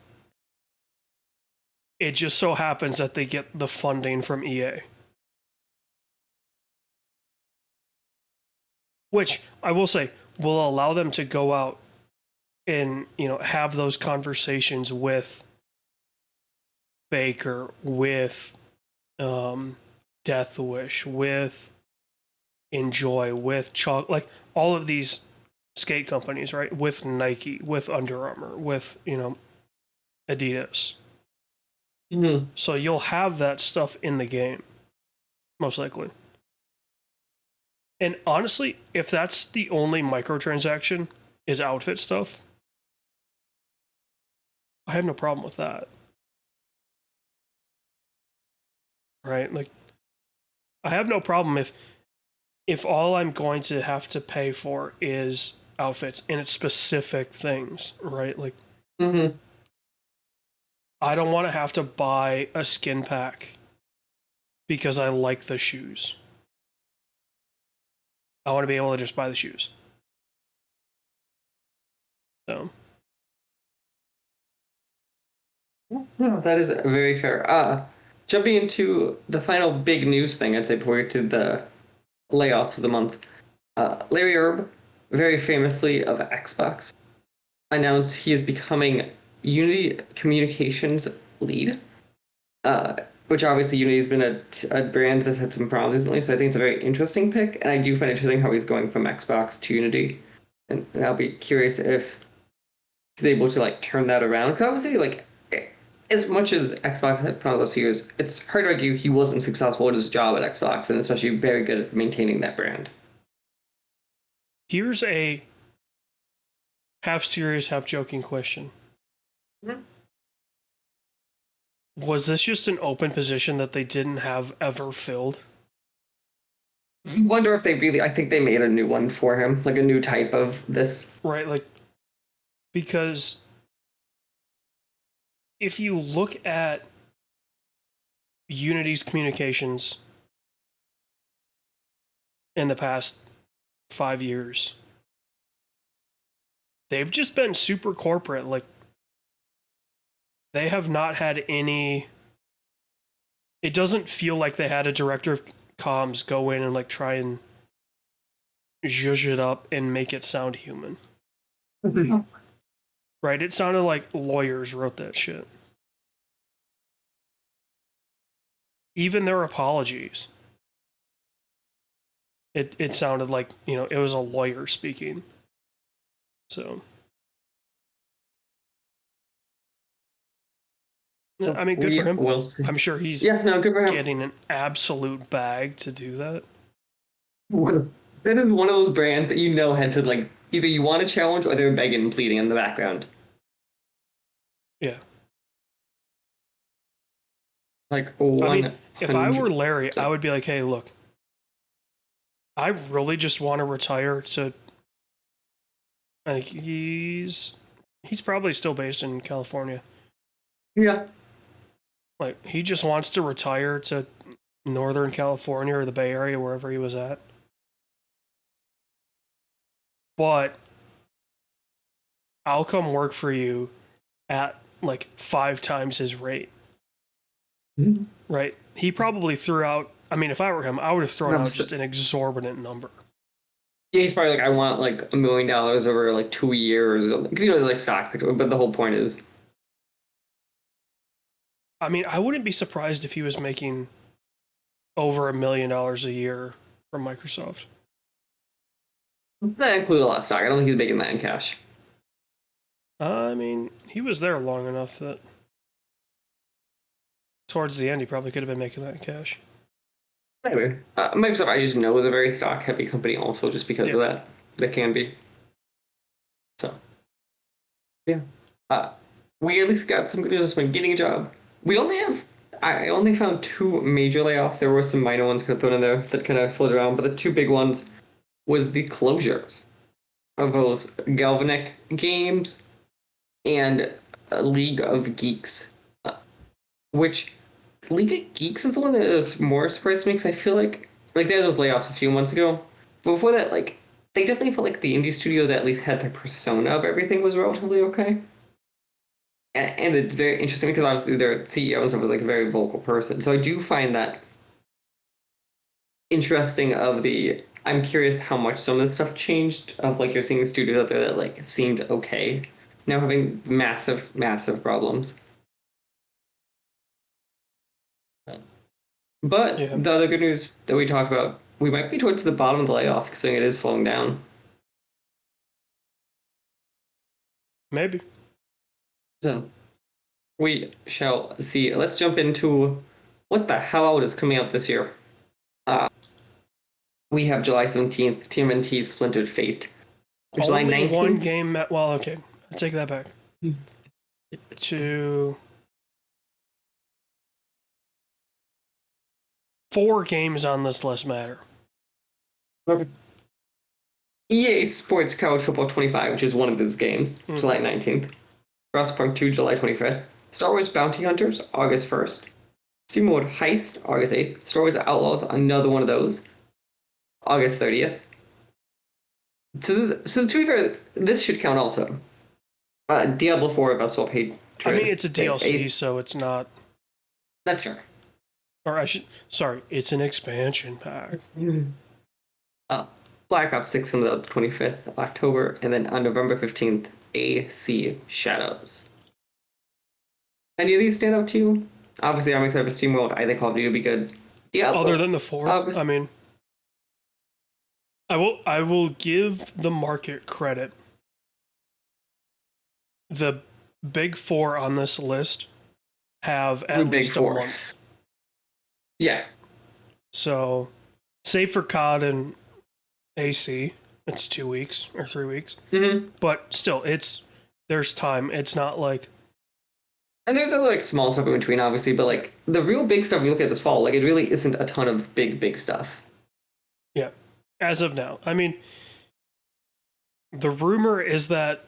S2: It just so happens that they get the funding from EA. Which I will say will allow them to go out and, you know, have those conversations with Baker, with Death Wish, with Enjoy, with Chalk, like all of these skate companies, right? With Nike, with Under Armour, with, you know, Adidas.
S1: Mm-hmm.
S2: So you'll have that stuff in the game, most likely. And honestly, if that's the only microtransaction is outfit stuff, I have no problem with that. Right? Like I have no problem if all I'm going to have to pay for is outfits and it's specific things, right? Like
S1: Mm-hmm.
S2: I don't want to have to buy a skin pack because I like the shoes. I want to be able to just buy the shoes. So
S1: No, that is very fair. Jumping into the final big news thing, I'd say before we get to the layoffs of the month. Larry Erb, very famously of Xbox, announced he is becoming Unity Communications lead. Which obviously Unity has been a brand that's had some problems recently, so I think it's a very interesting pick, and I do find it interesting how he's going from Xbox to Unity, and I'll be curious if he's able to like turn that around. Because obviously, like as much as Xbox had problems those years, it's hard to argue he wasn't successful at his job at Xbox, and especially very good at maintaining that brand.
S2: here's a half serious, half joking question.
S1: Mm-hmm.
S2: Was this just an open position that they didn't have ever filled?
S1: You wonder if they really. I think they made a new one for him, like a new type of this.
S2: Right, like because if you look at Unity's communications in the past 5 years, they've just been super corporate. Like they have not had any. It doesn't feel like they had a director of comms go in and like try and zhuzh it up and make it sound human.
S1: Mm-hmm.
S2: Right? It sounded like lawyers wrote that shit. Even their apologies. It sounded like, you know, it was a lawyer speaking. So I mean, good for him.
S1: We'll see.
S2: I'm sure he's
S1: good for him.
S2: getting an absolute bag to do that.
S1: That is one of those brands that you know had to like either you want to challenge or they're begging and pleading in the background.
S2: Yeah.
S1: Like
S2: I mean, if I were Larry, I would be like, hey, look, I really just want to retire to. I think he's probably still based in California.
S1: Yeah.
S2: Like he just wants to retire to Northern California or the Bay Area, wherever he was at. But I'll come work for you at like 5 times his rate.
S1: Mm-hmm.
S2: Right? He probably threw out I mean, if I were him, I would have thrown
S1: I'm
S2: out
S1: so-
S2: just an exorbitant number.
S1: Yeah, he's probably like, I want like $1 million over like 2 years, because there's like stock picture. But the whole point is,
S2: I mean, I wouldn't be surprised if he was making over $1 million a year from Microsoft.
S1: that include a lot of stock. I don't think he's making that in cash.
S2: I mean, he was there long enough that towards the end he probably could have been making that in cash.
S1: Maybe. Microsoft, I just know, is a very stock heavy company also, just because of that. They can be. So, yeah. We at least got some good news when getting a job. I only found 2 major layoffs. There were some minor ones kind of thrown in there that kind of floated around, but the 2 big ones was the closures of those Galvanic games and League of Geeks, which League of Geeks is the one that is more surprised me, because I feel like they had those layoffs a few months ago. But before that, like, they definitely felt like the indie studio that at least had the persona of everything was relatively okay. And it's very interesting because obviously their CEO and stuff was like a very vocal person. So I do find that interesting I'm curious how much some of this stuff changed, of like you're seeing studios out there that like seemed okay now having massive, massive problems. But
S2: Yeah,
S1: the other good news that we talked about, we might be towards the bottom of the layoffs, considering it is slowing down.
S2: maybe.
S1: So we shall see. Let's jump into what the hell is coming out this year. We have July 17th, TMNT's Splintered Fate. July
S2: Only
S1: 19th.
S2: one game. Well, okay, I take that back. To 4 games on this list matter.
S1: Okay. EA Sports College Football 25, which is one of those games, July 19th. Frostpunk 2, July 25th. Star Wars Bounty Hunters, August 1st. SteamWorld Heist, August 8th. Star Wars Outlaws, another one of those, August 30th. So to be fair, this should count also. Diablo 4 Vessel of Hatred.
S2: I mean, it's a DLC, so it's not.
S1: That's sure.
S2: Or sorry, it's an expansion pack.
S1: Black Ops 6 on the 25th October, and then on November 15th, AC Shadows. Any of these stand out to you? Obviously, I'm excited for SteamWorld. I think Call of Duty will be good. Diablo,
S2: Other than the 4, I mean, I will give the market credit. The big 4 on this list have at least a month.
S1: Yeah.
S2: So, save for COD and AC, it's 2 weeks or 3 weeks.
S1: Mm-hmm.
S2: But still, there's time. It's not like.
S1: And there's other like small stuff in between, obviously, but like the real big stuff we look at this fall, like it really isn't a ton of big stuff.
S2: Yeah, as of now. I mean, the rumor is that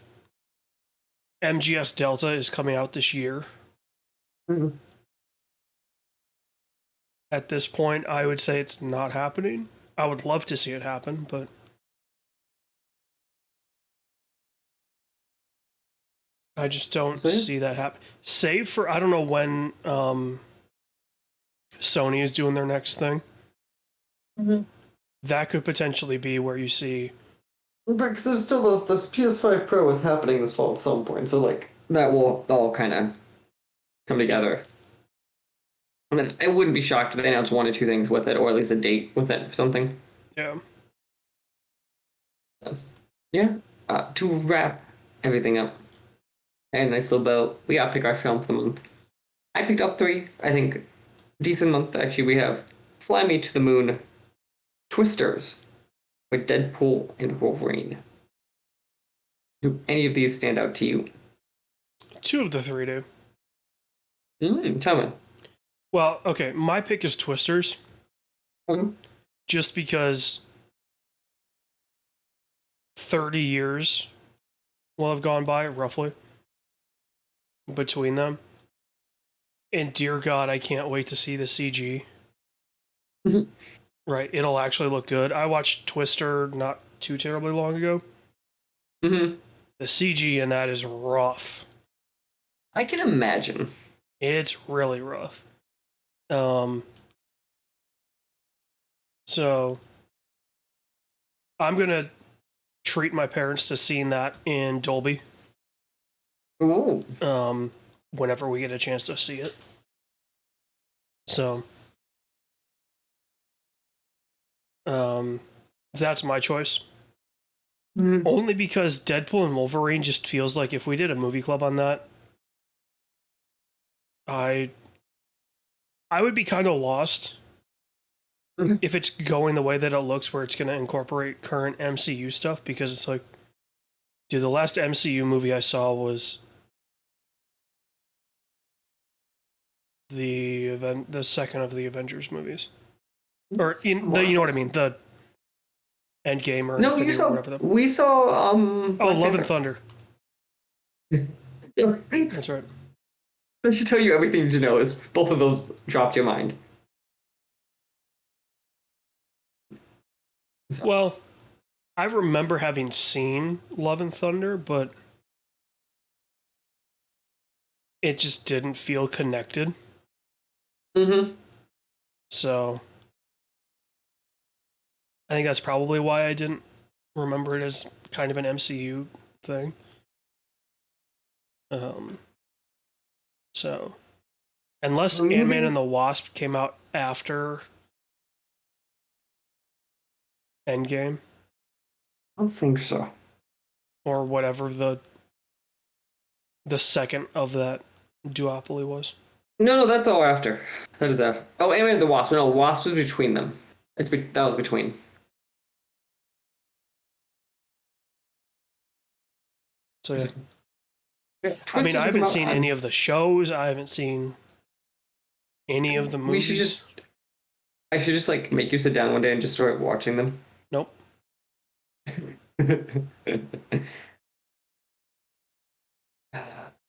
S2: MGS Delta is coming out this year.
S1: Mm-hmm.
S2: At this point, I would say it's not happening. I would love to see it happen, but I just don't see that happen. Save for, I don't know when Sony is doing their next thing.
S1: Mm-hmm.
S2: That could potentially be where you see.
S1: Because there's still this PS5 Pro is happening this fall at some point, so like that will all kind of come together. And then I wouldn't be shocked if they announce 1 or 2 things with it, or at least a date with it or something.
S2: Yeah.
S1: So, yeah. To wrap everything up, and nice little bow, we gotta pick our film for the month. I picked up 3. I think decent month. Actually, we have Fly Me to the Moon, Twisters, with Deadpool and Wolverine. Do any of these stand out to you?
S2: 2 of the 3 do.
S1: Tell me.
S2: Well, okay, my pick is Twisters.
S1: Mm-hmm.
S2: Just because 30 years will have gone by, roughly, between them. And dear God, I can't wait to see the CG.
S1: Mm-hmm.
S2: Right, it'll actually look good. I watched Twister not too terribly long ago.
S1: Mm-hmm.
S2: The CG in that is rough.
S1: I can imagine.
S2: It's really rough. So I'm gonna treat my parents to seeing that in Dolby.
S1: Ooh.
S2: Whenever we get a chance to see it. So that's my choice. Only because Deadpool and Wolverine just feels like if we did a movie club on that, I would be kind of lost if it's going the way that it looks, where it's going to incorporate current MCU stuff, because it's like, dude, the last MCU movie I saw was the second of the Avengers movies, or you know what I mean, the Endgame or
S1: No,
S2: Infinity War, whatever.
S1: We saw
S2: Love and Thunder. That's right.
S1: That should tell you everything to know. Is both of those dropped your mind?
S2: Well, I remember having seen Love and Thunder, but it just didn't feel connected. So I think that's probably why I didn't remember it as kind of an MCU thing. So unless Ant-Man and the Wasp came out after Endgame,
S1: I don't think so.
S2: or whatever the second of that duopoly was.
S1: No, that's all after. That is after. Oh, Ant-Man and the Wasp. No, Wasp was between them. That was between.
S2: So yeah. I mean, I haven't seen any of the shows. I haven't seen any of the movies.
S1: I should just like make you sit down one day and just start watching them.
S2: Nope.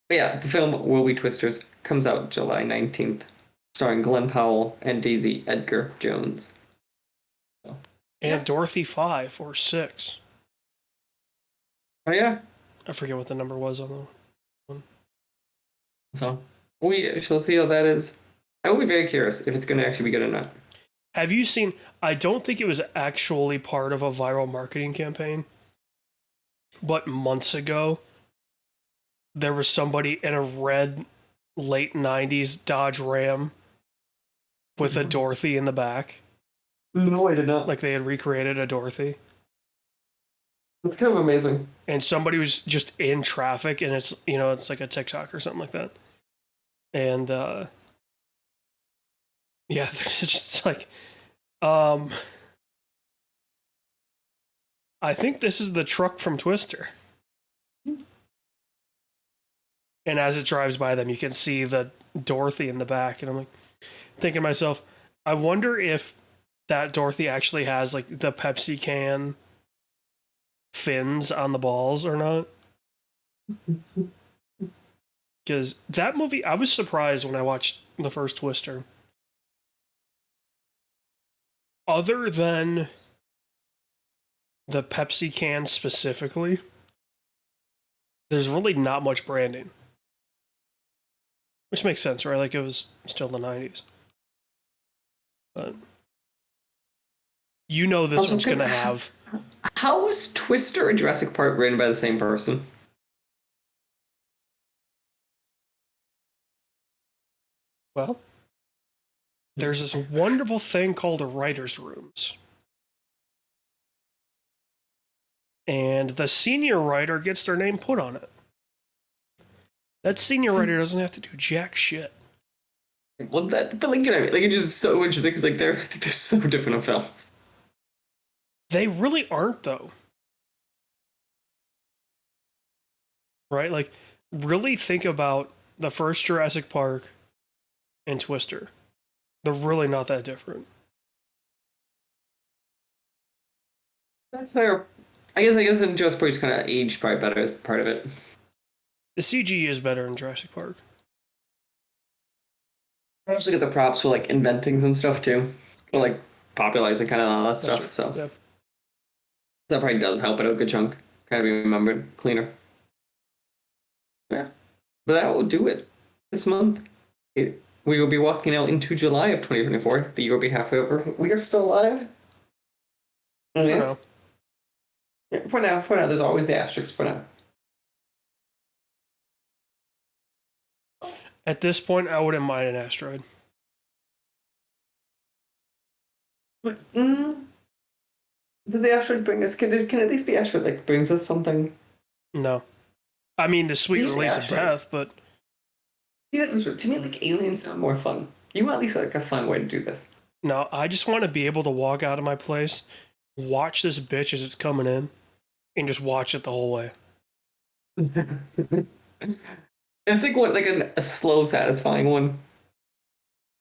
S1: Yeah, the film Will Be Twisters comes out July 19th, starring Glenn Powell and Daisy Edgar Jones.
S2: And Dorothy 5 or 6.
S1: Oh yeah?
S2: I forget what the number was on the one.
S1: So we shall see how that is. I will be very curious if it's going to actually be good or not.
S2: Have you seen... I don't think it was actually part of a viral marketing campaign, but months ago, there was somebody in a red late 90s Dodge Ram with a Dorothy in the back.
S1: No, I did not.
S2: Like they had recreated a Dorothy.
S1: That's kind of amazing.
S2: And somebody was just in traffic, and it's, you know, it's like a TikTok or something like that. And yeah, they're just like, I think this is the truck from Twister. And as it drives by them, you can see the Dorothy in the back. And I'm like, thinking to myself, I wonder if that Dorothy actually has like the Pepsi can fins on the balls or not. Because that movie, I was surprised when I watched the first Twister. Other than the Pepsi can specifically, there's really not much branding. Which makes sense, right? Like, it was still the 90s. But you know this one's going to have...
S1: How was Twister and Jurassic Park written by the same person?
S2: Well, there's this wonderful thing called a writer's rooms. And the senior writer gets their name put on it. That senior writer doesn't have to do jack shit.
S1: Well, but like, you know, like, it's just so interesting because like I think they're so different in films.
S2: They really aren't, though. Right? Like, really think about the first Jurassic Park and Twister. They're really not that different.
S1: That's fair. I guess in Jurassic Park, it's kind of aged probably better as part of it.
S2: The CG is better in Jurassic Park.
S1: I also get the props for like inventing some stuff too, or like popularizing kind of all that stuff. So
S2: yeah.
S1: That probably does help it a good chunk. Kind of be remembered cleaner. Yeah, but that will do it this month. We will be walking out into July of 2024. The year will be halfway over. We are still alive. Oh,
S2: For
S1: yes.
S2: now.
S1: Yeah, for now, there's always the asterisk for now.
S2: At this point, I wouldn't mind an asteroid.
S1: But, does the asteroid bring us? Can at least be asteroid like brings us something?
S2: No. I mean, the sweet
S1: Use the
S2: release of
S1: asteroid.
S2: death, but
S1: Yeah, to me, like aliens sound more fun. You want at least like a fun way to do this.
S2: no, I just want to be able to walk out of my place, watch this bitch as it's coming in, and just watch it the whole way.
S1: It's like what, like a slow, satisfying one.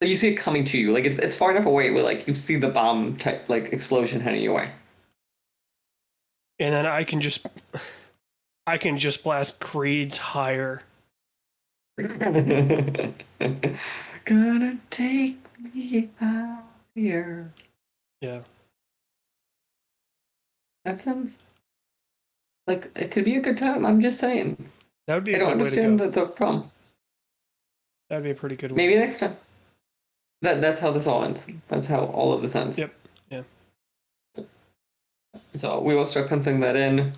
S1: Like you see it coming to you. Like it's far enough away where like you see the bomb type like explosion heading your way.
S2: And then I can just blast creeds higher.
S1: Gonna take me higher.
S2: Yeah.
S1: That sounds like it could be a good time. I'm just saying.
S2: That would be
S1: I
S2: a
S1: don't
S2: good way to
S1: understand
S2: go.
S1: the problem.
S2: That'd be a pretty good way.
S1: Maybe next time. That's how this all ends. That's how all of this ends.
S2: Yep. Yeah.
S1: So we will start penciling that in.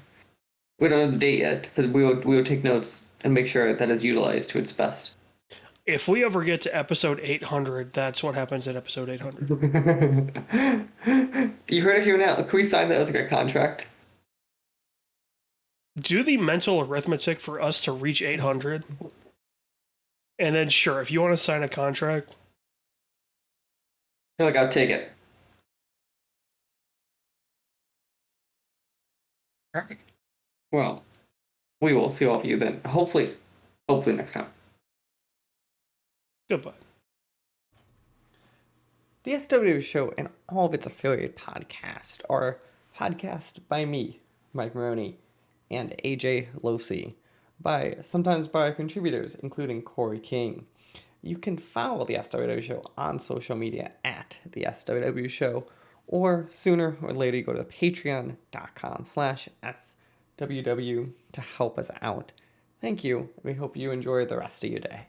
S1: We don't know the date yet, but we will take notes and make sure that is utilized to its best.
S2: If we ever get to episode 800, that's what happens at episode 800.
S1: You heard it here now. Can we sign that as like a contract?
S2: Do the mental arithmetic for us to reach 800. And then, sure, if you want to sign a contract,
S1: I feel like I'll take it. Perfect. Well, we will see all of you then. Hopefully next time.
S2: goodbye.
S3: The SWW Show and all of its affiliate podcasts are podcasted by me, Mike Maroney, and AJ Losi, sometimes by our contributors, including Corey King. You can follow the SWW Show on social media at the SWW Show, or sooner or later you go to patreon.com/SWW to help us out. Thank you. We hope you enjoy the rest of your day.